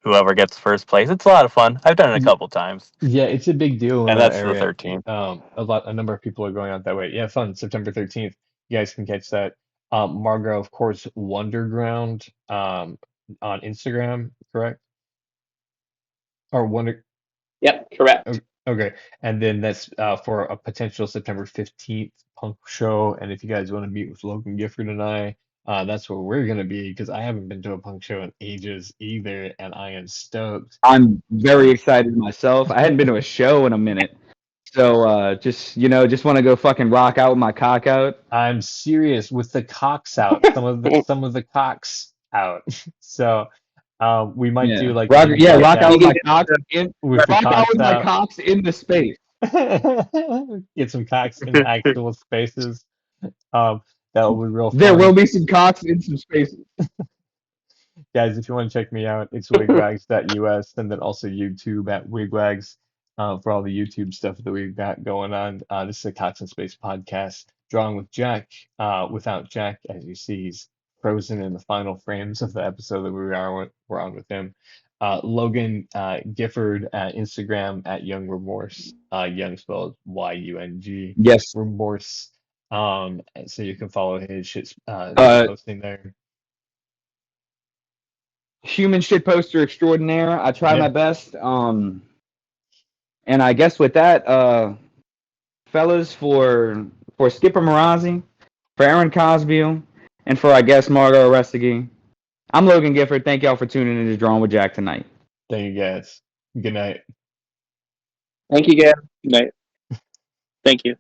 whoever gets first place. It's a lot of fun. I've done it a couple times, Yeah, it's a big deal in and our that's the area. 13th. A number of people are going out that way. Yeah, fun. September 13th. You guys can catch that. Margot, of course, Wonderground on Instagram, correct? Or Wonder. Yep, correct. Okay, and then that's for a potential September 15th punk show. And if you guys want to meet with Logan Gifford and I, that's where we're gonna be because I haven't been to a punk show in ages either, and I am stoked. I'm very excited myself. I hadn't been to a show in a minute. So just want to go fucking rock out with my cock out. I'm serious with the cocks out, some of the cocks out. So we might do like a mini Rock out You with can my do cocks in with the rock out cocks with my out. cocks in the space. Get some cocks in actual spaces. That will be real There fun. will be some cocks in some spaces. Guys, if you want to check me out, it's wigwags.us and then also YouTube at wigwags for all the YouTube stuff that we've got going on. This is a Cox and Space podcast, drawing with Jack. Without Jack, as you see, he's frozen in the final frames of the episode that we're on with him. Logan Gifford at Instagram at Young Remorse, Young spelled YUNG, Yes. Remorse. So you can follow his shit posting there. Human shit poster extraordinaire. I try Yeah. my best. And I guess with that, fellas, for Skipper Marazi, for Aaron Cosby, and for, I guess, Margot Arostegui, I'm Logan Gifford. Thank y'all for tuning in to Drawing with Jack tonight. Thank you guys. Good night. Thank you, guys. Good night. Thank you.